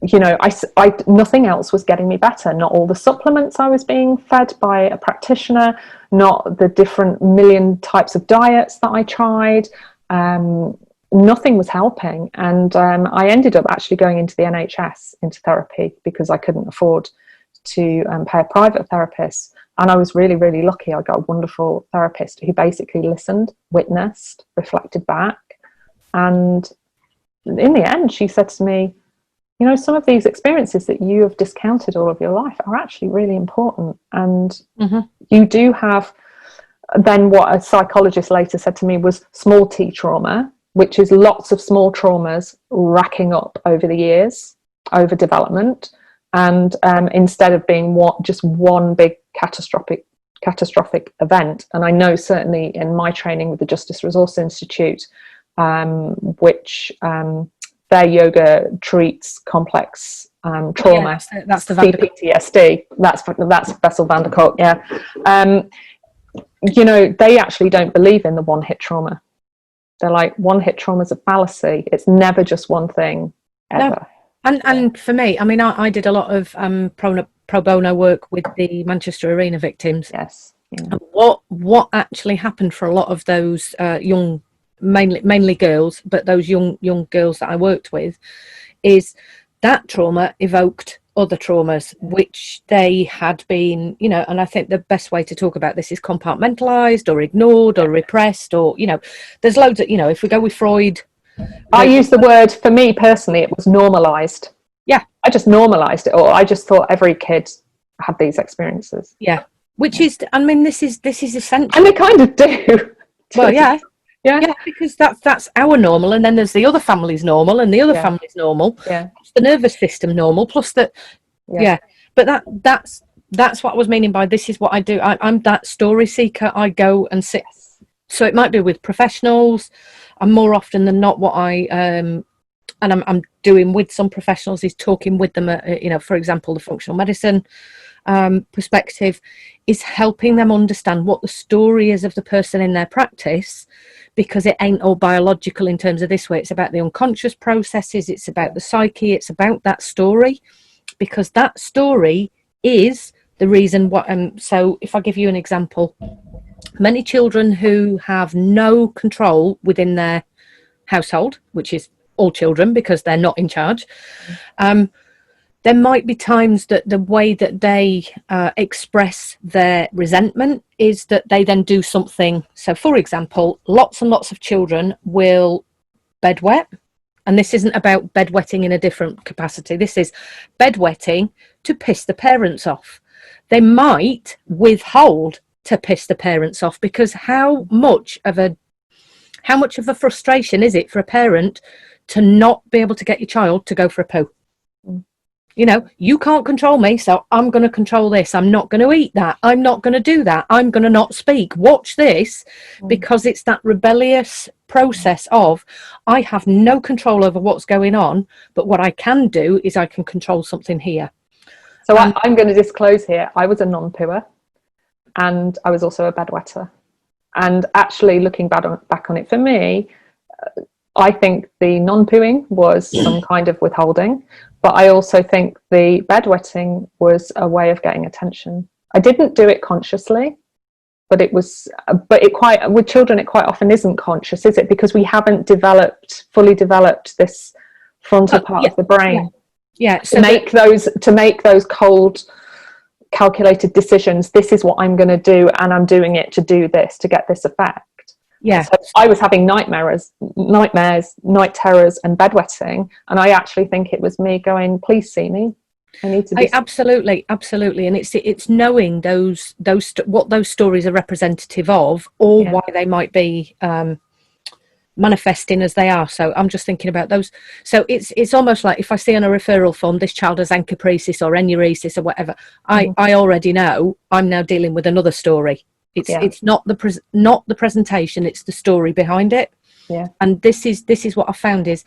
you know, I nothing else was getting me better. Not all the supplements I was being fed by a practitioner, not the different million types of diets that I tried. Nothing was helping. And I ended up actually going into the NHS, into therapy, because I couldn't afford to pay a private therapist. And I was really, really lucky. I got a wonderful therapist who basically listened, witnessed, reflected back. And in the end, she said to me, you know, some of these experiences that you have discounted all of your life are actually really important. And you do have, then what a psychologist later said to me was small t trauma, which is lots of small traumas racking up over the years, over development. And instead of being just one big catastrophic event. And I know certainly in my training with the Justice Resource Institute, which their yoga treats complex trauma. Yeah, that's the CPTSD. That's Bessel van der Kolk. Yeah, you know, they actually don't believe in the one-hit trauma. They're like, one-hit trauma is a fallacy. It's never just one thing ever. No. And for me, I mean, I did a lot of pro bono work with the Manchester Arena victims. Yes. Yeah. And what actually happened for a lot of those young, mainly girls, but those young girls that I worked with, is that trauma evoked other traumas which they had been, you know, and I think the best way to talk about this is compartmentalized or ignored or repressed, or, you know, there's loads of, you know, if we go with Freud, I use the word, for me personally, it was normalized. Yeah, I just normalized it all. I just thought every kid had these experiences. Yeah, which is, I mean, this is essential, and they kind of do. Well, yeah, because that's our normal, and then there's the other family's normal, and the other family's normal. Yeah, the nervous system normal, plus that. Yeah, but that's what I was meaning by this is what I do. I'm that story seeker. I go and sit. So it might be with professionals. And more often than not, what I'm doing with some professionals is talking with them. You know, for example, the functional medicine perspective is helping them understand what the story is of the person in their practice, because it ain't all biological in terms of this way. It's about the unconscious processes. It's about the psyche. It's about that story, because that story is the reason what. So if I give you an example, many children who have no control within their household, which is all children because they're not in charge, there might be times that the way that they express their resentment is that they then do something. So, for example, lots and lots of children will bedwet. And this isn't about bedwetting in a different capacity. This is bedwetting to piss the parents off. They might withhold to piss the parents off, because how much of a frustration is it for a parent to not be able to get your child to go for a poo? You know, you can't control me, so I'm going to control this. I'm not going to eat that. I'm not going to do that. I'm going to not speak. Watch this, because it's that rebellious process of, I have no control over what's going on, but what I can do is I can control something here. So I'm going to disclose here, I was a non-pooer, and I was also a bedwetter. And actually looking back on it, for me, I think the non-pooing was some kind of withholding, but I also think the bedwetting was a way of getting attention. I didn't do it consciously, but with children it quite often isn't conscious, is it? Because we haven't fully developed this frontal part of the brain. So to make those cold, calculated decisions. This is what I'm going to do, and I'm doing it to do this, to get this effect. So I was having nightmares, night terrors, and bedwetting, and I actually think it was me going, "Please see me. I need to." Absolutely, and it's knowing those what those stories are representative of, or why they might be manifesting as they are. So I'm just thinking about those. So it's almost like if I see on a referral form, this child has encopresis or enuresis or whatever, I already know I'm now dealing with another story. It's not the presentation, it's the story behind it. And this is what I found is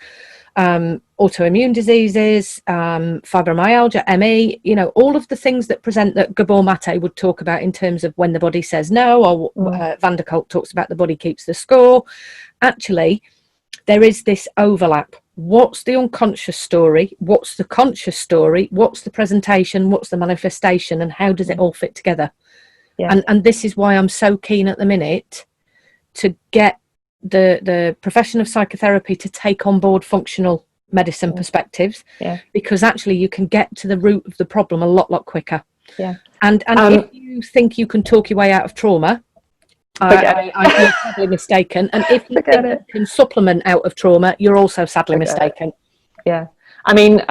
autoimmune diseases, fibromyalgia, ME, you know, all of the things that present that Gabor Mate would talk about in terms of when the body says no, or Van der Kolk talks about the body keeps the score. Actually, there is this overlap. What's the unconscious story? What's the conscious story? What's the presentation? What's the manifestation? And how does it all fit together? Yeah. And this is why I'm so keen at the minute to get the profession of psychotherapy to take on board functional medicine perspectives, because actually you can get to the root of the problem a lot quicker. And if you think you can talk your way out of trauma, I feel sadly mistaken. And if you think you can supplement out of trauma, you're also sadly mistaken. I mean,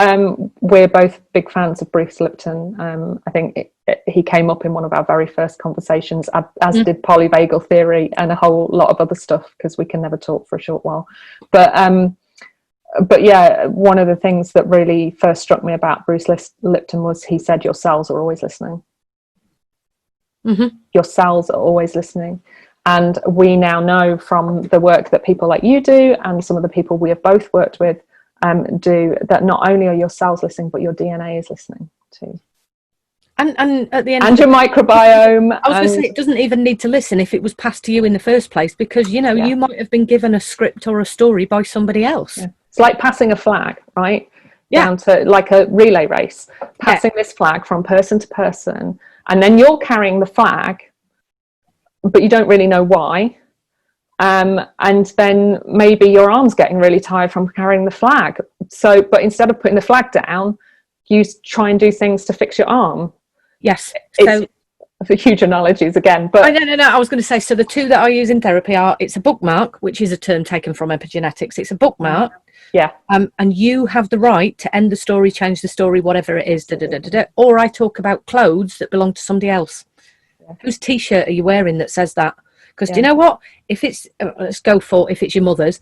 we're both big fans of Bruce Lipton. I think he came up in one of our very first conversations, as did polyvagal theory and a whole lot of other stuff, because we can never talk for a short while. But yeah, one of the things that really first struck me about Bruce Lipton was he said your cells are always listening. Your cells are always listening. And we now know from the work that people like you do and some of the people we have both worked with do, that not only are your cells listening, but your DNA is listening too. And at the end, and your microbiome. I was going to say, it doesn't even need to listen if it was passed to you in the first place, because you know you might have been given a script or a story by somebody else. It's like passing a flag, right? Down to like a relay race, passing this flag from person to person, and then you're carrying the flag, but you don't really know why. And then maybe your arm's getting really tired from carrying the flag. So, but instead of putting the flag down, you try and do things to fix your arm. Yes. So for huge analogies again, but no. I was going to say, so the two that I use in therapy are, it's a bookmark, which is a term taken from epigenetics. It's a bookmark. And you have the right to end the story, change the story, whatever it is. Or I talk about clothes that belong to somebody else. Whose t-shirt are you wearing that says that? Because do you know what? If it's, let's go for, if it's your mother's,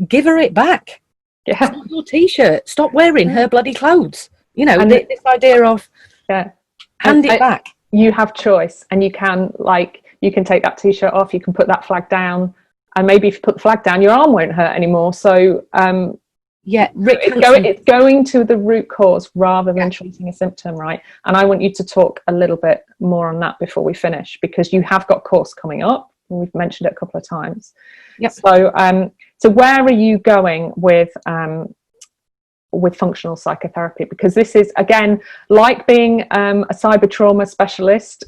give her it back. It's not your t-shirt. Stop wearing her bloody clothes. You know, this idea of hand it back. You have choice, and you can take that t-shirt off, you can put that flag down, and maybe if you put the flag down, your arm won't hurt anymore. So it's going to the root cause rather than treating a symptom, right? And I want you to talk a little bit more on that before we finish, because you have got course coming up. We've mentioned it a couple of times. So where are you going with functional psychotherapy? Because this is, again, like being a cyber trauma specialist,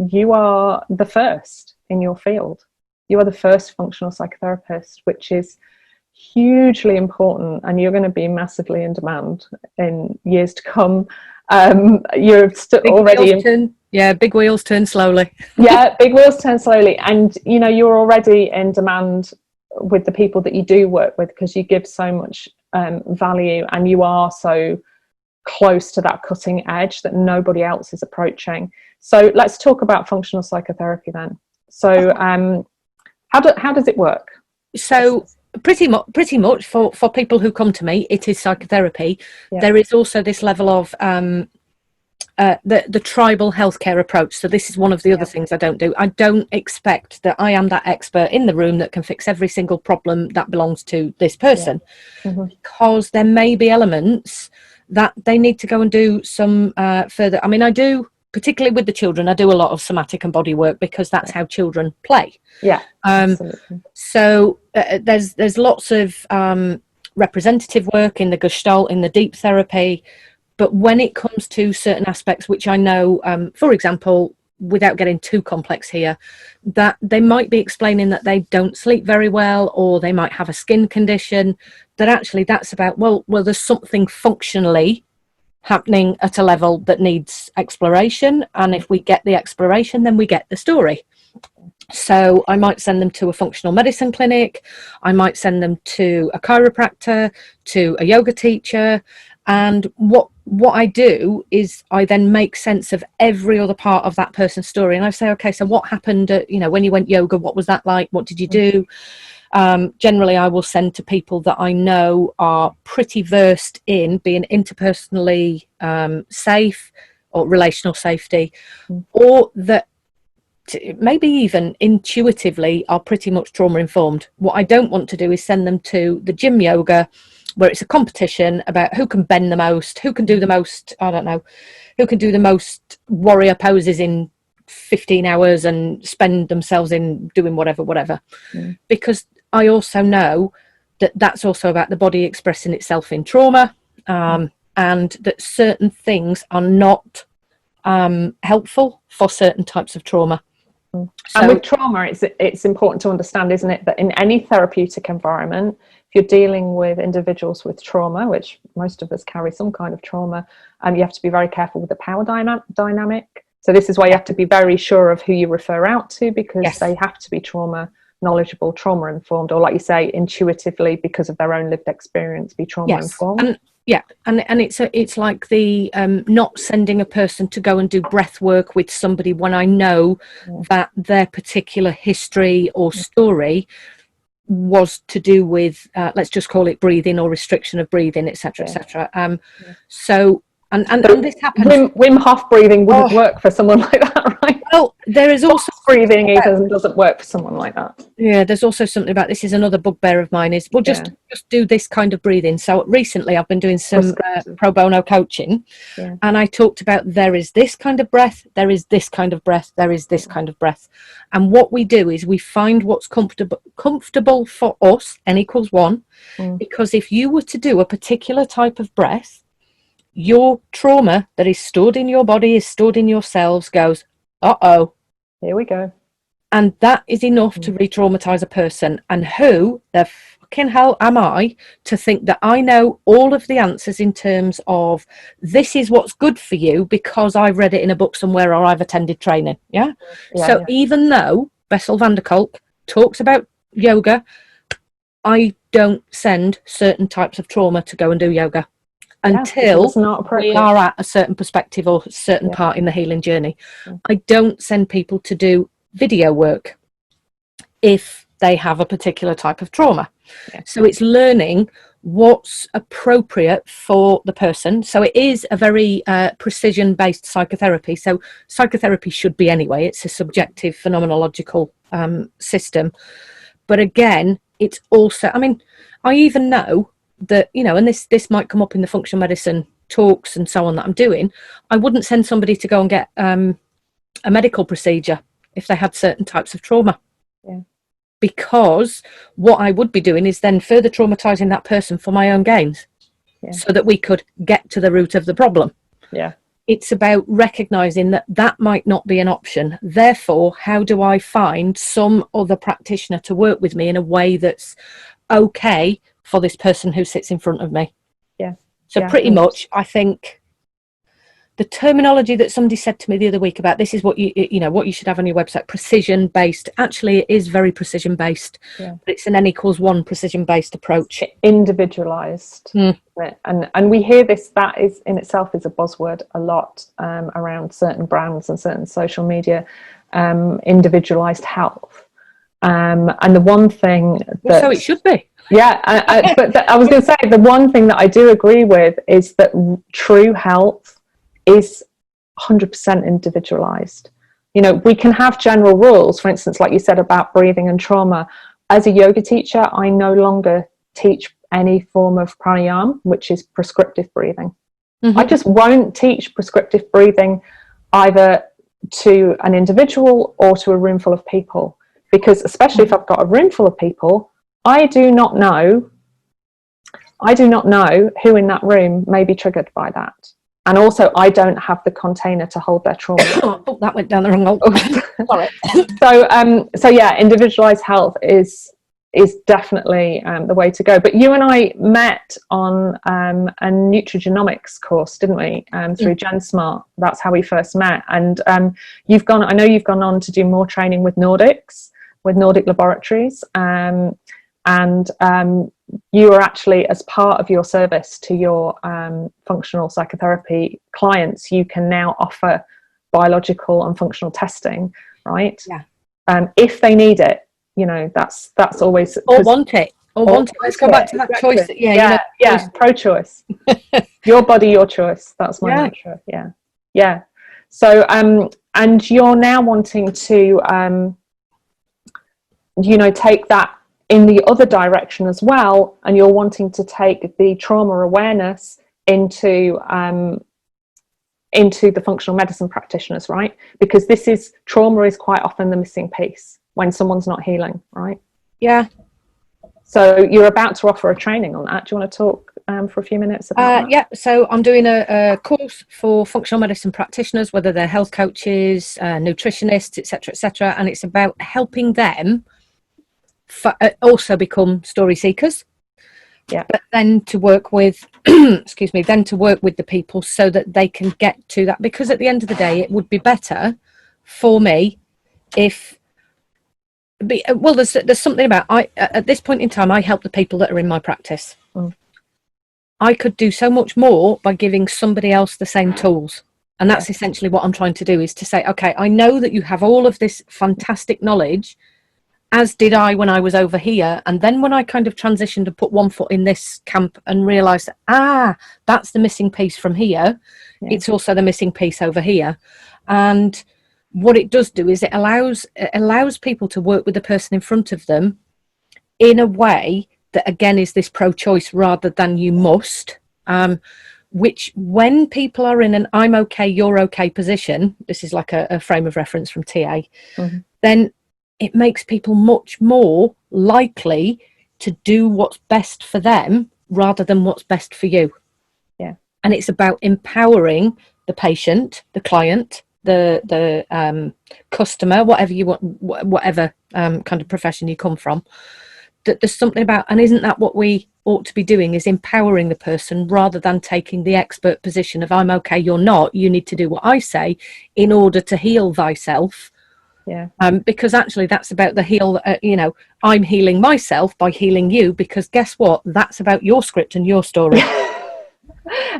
you are the first in your field. You are the first functional psychotherapist, which is hugely important, and you're going to be massively in demand in years to come. You're already big wheels turn slowly. Big wheels turn slowly, and you know you're already in demand with the people that you do work with, because you give so much value, and you are so close to that cutting edge that nobody else is approaching. So let's talk about functional psychotherapy then. So how does it work? So pretty much for people who come to me, it is psychotherapy. There is also this level of the tribal healthcare approach. So this is one of the other things I don't do. I don't expect that I am that expert in the room that can fix every single problem that belongs to this person, because there may be elements that they need to go and do some further. I mean, I do, particularly with the children, I do a lot of somatic and body work, because that's how children play. So there's lots of representative work in the Gestalt, in the deep therapy. But when it comes to certain aspects, which I know, for example, without getting too complex here, that they might be explaining that they don't sleep very well, or they might have a skin condition, that actually that's about, well, there's something functionally happening at a level that needs exploration. And if we get the exploration, then we get the story. So I might send them to a functional medicine clinic. I might send them to a chiropractor, to a yoga teacher. And what I do is I then make sense of every other part of that person's story. And I say, okay, so what happened, when you went yoga, what was that like? What did you do? Generally, I will send to people that I know are pretty versed in being interpersonally safe, or relational safety, or that maybe even intuitively are pretty much trauma informed. What I don't want to do is send them to the gym yoga, where it's a competition about who can bend the most, who can do the most, who can do the most warrior poses in 15 hours and spend themselves in doing whatever. Because I also know that that's also about the body expressing itself in trauma, and that certain things are not helpful for certain types of trauma. So, and with trauma, it's important to understand, isn't it, that in any therapeutic environment, if you're dealing with individuals with trauma, which most of us carry some kind of trauma, you have to be very careful with the power dynamic. So this is why you have to be very sure of who you refer out to, because they have to be trauma knowledgeable, trauma informed, or like you say, intuitively, because of their own lived experience, be trauma informed. And it's like the not sending a person to go and do breath work with somebody when I know that their particular history or story was to do with let's just call it breathing or restriction of breathing, etc., etc. So and this happens. Wim Hof breathing wouldn't work for someone like that, right? Well, there is also breathing even doesn't work for someone like that. Yeah, there's also something about this is another bugbear of mine is just do this kind of breathing. So recently I've been doing some pro bono coaching, and I talked about there is this kind of breath, there is this kind of breath, there is this kind of breath, and what we do is we find what's comfortable for us, n=1, because if you were to do a particular type of breath, your trauma that is stored in your body, is stored in your cells, goes, uh-oh, here we go. And that is enough to re-traumatize a person. And who the fucking hell am I to think that I know all of the answers in terms of this is what's good for you because I've read it in a book somewhere or I've attended training. So even though Bessel van der Kolk talks about yoga, I don't send certain types of trauma to go and do yoga until we are at a certain perspective or a certain part in the healing journey. I don't send people to do video work if they have a particular type of trauma. So it's learning what's appropriate for the person. So it is a very precision-based psychotherapy. So psychotherapy should be anyway. It's a subjective phenomenological system. But again, it's also, I mean, I even know that, you know, and this might come up in the functional medicine talks and so on that I'm doing, I wouldn't send somebody to go and get a medical procedure if they had certain types of trauma. Because what I would be doing is then further traumatizing that person for my own gains, so that we could get to the root of the problem. It's about recognizing that that might not be an option. Therefore, how do I find some other practitioner to work with me in a way that's okay for this person who sits in front of me? So pretty much, I think the terminology that somebody said to me the other week about this is what what you should have on your website, precision based. Actually, it is very precision based, but it's an n=1 precision based approach, individualized. And we hear this, that is in itself is a buzzword a lot around certain brands and certain social media, individualized health. And the one thing that, so it should be. But I was going to say, the one thing that I do agree with is that true health is 100% individualized. You know, we can have general rules, for instance, like you said about breathing and trauma. As a yoga teacher, I no longer teach any form of pranayama, which is prescriptive breathing. I just won't teach prescriptive breathing either to an individual or to a room full of people, because especially if I've got a room full of people, I do not know who in that room may be triggered by that. And also, I don't have the container to hold their trauma. Oh, that went down the wrong hole. Sorry. So yeah, individualized health is definitely the way to go. But you and I met on a nutrigenomics course, didn't we? Through GenSmart. That's how we first met. And I know you've gone on to do more training with Nordic Laboratories. And you are actually, as part of your service to your functional psychotherapy clients, you can now offer biological and functional testing, right? If they need it, you know, that's always, or want it. Let's go back to that choice. Pro-choice. Your body, your choice. That's my mantra. So and you're now wanting to take that in the other direction as well, and you're wanting to take the trauma awareness into the functional medicine practitioners, right? Because trauma is quite often the missing piece when someone's not healing, right? So you're about to offer a training on that. Do you want to talk for a few minutes about that? Yeah, so I'm doing a course for functional medicine practitioners, whether they're health coaches, nutritionists, etc., and it's about helping them also become story seekers. Yeah. But then to work with, excuse me, then to work with the people so that they can get to that. Because at the end of the day, it would be better for me if, well, there's something about, at this point in time, I help the people that are in my practice. I could do so much more by giving somebody else the same tools. And that's essentially what I'm trying to do, is to say, okay, I know that you have all of this fantastic knowledge, as did I when I was over here. And then when I kind of transitioned and put one foot in this camp and realised, that's the missing piece from here. Yeah. It's also the missing piece over here. And what it does do is it allows people to work with the person in front of them in a way that, again, is this pro-choice rather than you must. Which, when people are in an I'm okay, you're okay position, this is like a frame of reference from TA, then it makes people much more likely to do what's best for them rather than what's best for you. Yeah. And it's about empowering the patient, the client, the customer, whatever you want, whatever kind of profession you come from, that there's something about, and isn't that what we ought to be doing, is empowering the person rather than taking the expert position of I'm okay, you're not, you need to do what I say in order to heal thyself. Yeah. Because actually that's about the heal, I'm healing myself by healing you, because guess what? That's about your script and your story.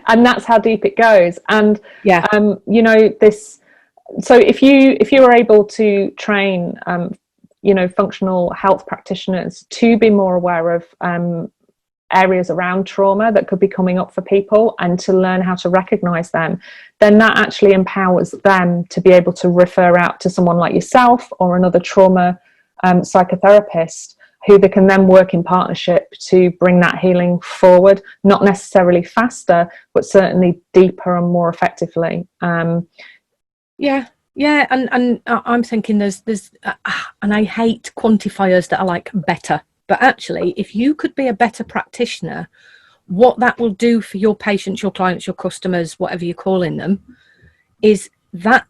And that's how deep it goes. And, yeah, this, so if you were able to train, functional health practitioners to be more aware of areas around trauma that could be coming up for people and to learn how to recognize them, then that actually empowers them to be able to refer out to someone like yourself or another trauma psychotherapist, who they can then work in partnership to bring that healing forward, not necessarily faster, but certainly deeper and more effectively. Yeah, and I'm thinking there's and I hate quantifiers that are like better. But actually, if you could be a better practitioner, what that will do for your patients, your clients, your customers, whatever you're calling them, is that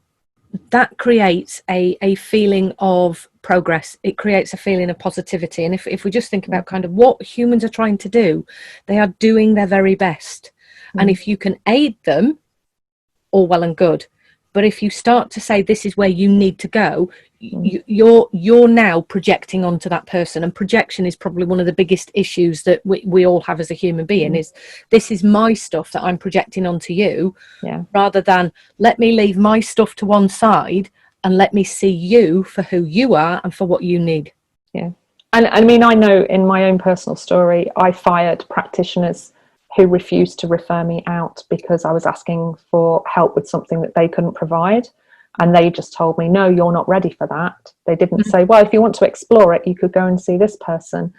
creates a feeling of progress. It creates a feeling of positivity. And if we just think about kind of what humans are trying to do, they are doing their very best. And if you can aid them, all well and good. But if you start to say this is where you need to go, you're now projecting onto that person, and projection is probably one of the biggest issues that we all have as a human being. Is this is my stuff that I'm projecting onto you, rather than let me leave my stuff to one side and let me see you for who you are and for what you need. Yeah, and I mean, I know in my own personal story, I fired practitioners who refused to refer me out because I was asking for help with something that they couldn't provide. And they just told me, no, you're not ready for that. They didn't say, well, if you want to explore it, you could go and see this person,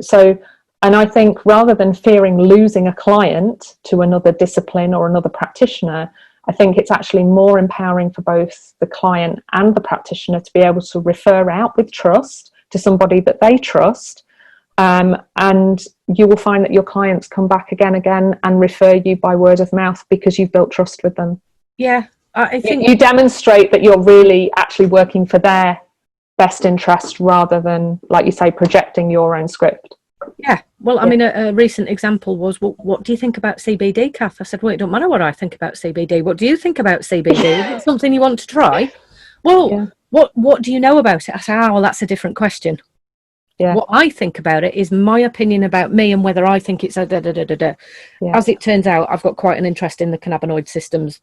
So, and I think rather than fearing losing a client to another discipline or another practitioner, I think it's actually more empowering for both the client and the practitioner to be able to refer out with trust to somebody that they trust. And you will find that your clients come back again and refer you by word of mouth because you've built trust with them. Yeah, I think you demonstrate that you're really actually working for their best interest rather than, like you say, projecting your own script. Yeah, well, I mean, a recent example was, well, what do you think about CBD, Cath? I said, well, it don't matter what I think about CBD. What do you think about CBD? Is it something you want to try? Well, what do you know about it? I said, well, that's a different question. Yeah. What I think about it is my opinion about me and whether I think it's a da-da-da-da-da. Yeah. As it turns out, I've got quite an interest in the cannabinoid systems,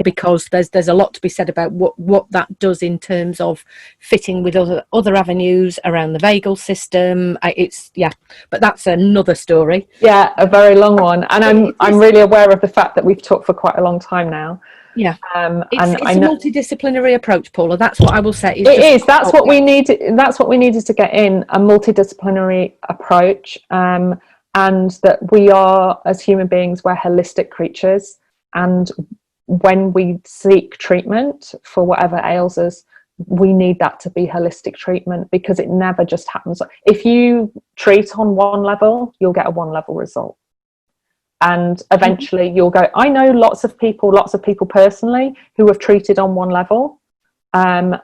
because there's a lot to be said about what that does in terms of fitting with other avenues around the vagal system. But that's another story. Yeah, a very long one. And I'm really aware of the fact that we've talked for quite a long time now. Yeah, it's a multidisciplinary approach, Paula. That's what I will say. That's what we need. That's what we needed to get in, a multidisciplinary approach, and that we are, as human beings, we're holistic creatures, and when we seek treatment for whatever ails us, we need that to be holistic treatment, because it never just happens. If you treat on one level, you'll get a one level result. And eventually you'll go, I know lots of people personally who have treated on one level, and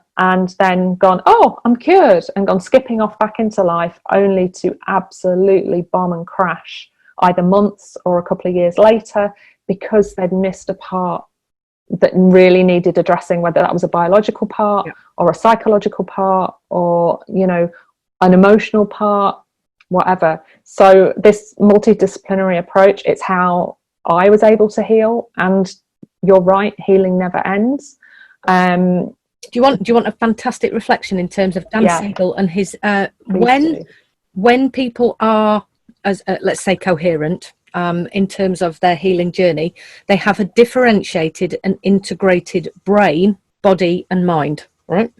then gone, oh, I'm cured, and gone skipping off back into life, only to absolutely bomb and crash either months or a couple of years later, because they'd missed a part that really needed addressing, whether that was a biological part or a psychological part, or, you know, an emotional part, whatever. So this multidisciplinary approach, it's how I was able to heal. And you're right, healing never ends. Do you want a fantastic reflection in terms of Dan Siegel and his when people are, as let's say, coherent in terms of their healing journey, they have a differentiated and integrated brain, body and mind, right?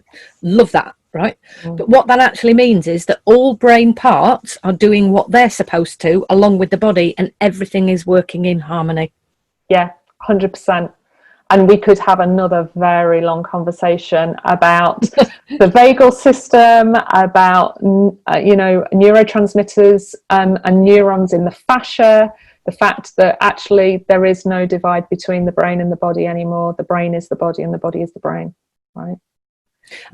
Love that, right? But what that actually means is that all brain parts are doing what they're supposed to along with the body, and everything is working in harmony. 100%. And we could have another very long conversation about the vagal system, about you know, neurotransmitters and neurons in the fascia, the fact that actually there is no divide between the brain and the body anymore. The brain is the body and the body is the brain, right?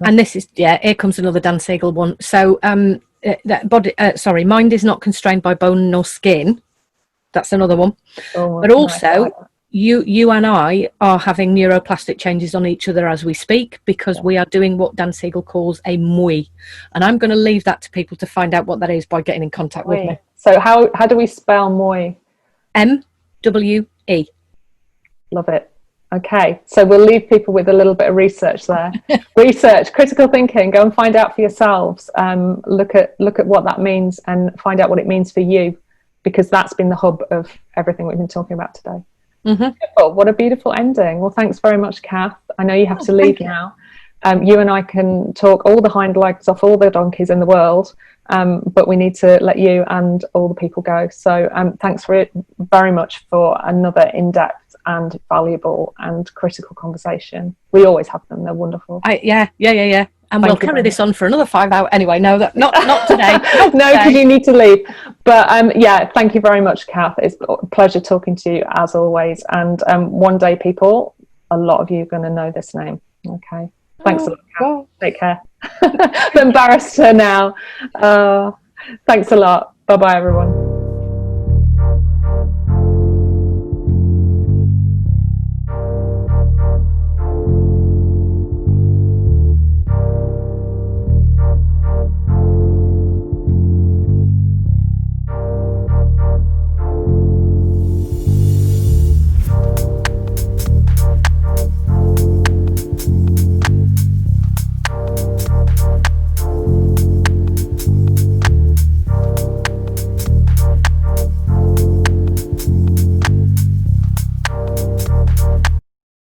And this is, here comes another Dan Siegel one. So that mind is not constrained by bone nor skin. That's another one. But also you and I are having neuroplastic changes on each other as we speak, because we are doing what Dan Siegel calls a MWE. And I'm going to leave that to people to find out what that is by getting in contact with me. So how do we spell MWE? MWE. Love it. Okay, so we'll leave people with a little bit of research there. Research, critical thinking, go and find out for yourselves. Look at what that means and find out what it means for you, because that's been the hub of everything we've been talking about today. Oh, what a beautiful ending. Well, thanks very much, Cath. I know you have to leave now. You and I can talk all the hind legs off all the donkeys in the world, but we need to let you and all the people go. So thanks very much for another in-depth and valuable and critical conversation. We always have them. They're wonderful. Yeah. And we'll carry this on for another 5 hours. Anyway, no, not today. No, because you need to leave. But thank you very much, Cath. It's a pleasure talking to you as always. And one day, people, a lot of you are going to know this name. Okay. Thanks a lot, Cath. Take care. I'm embarrassed her now. Thanks a lot. Bye-bye, everyone.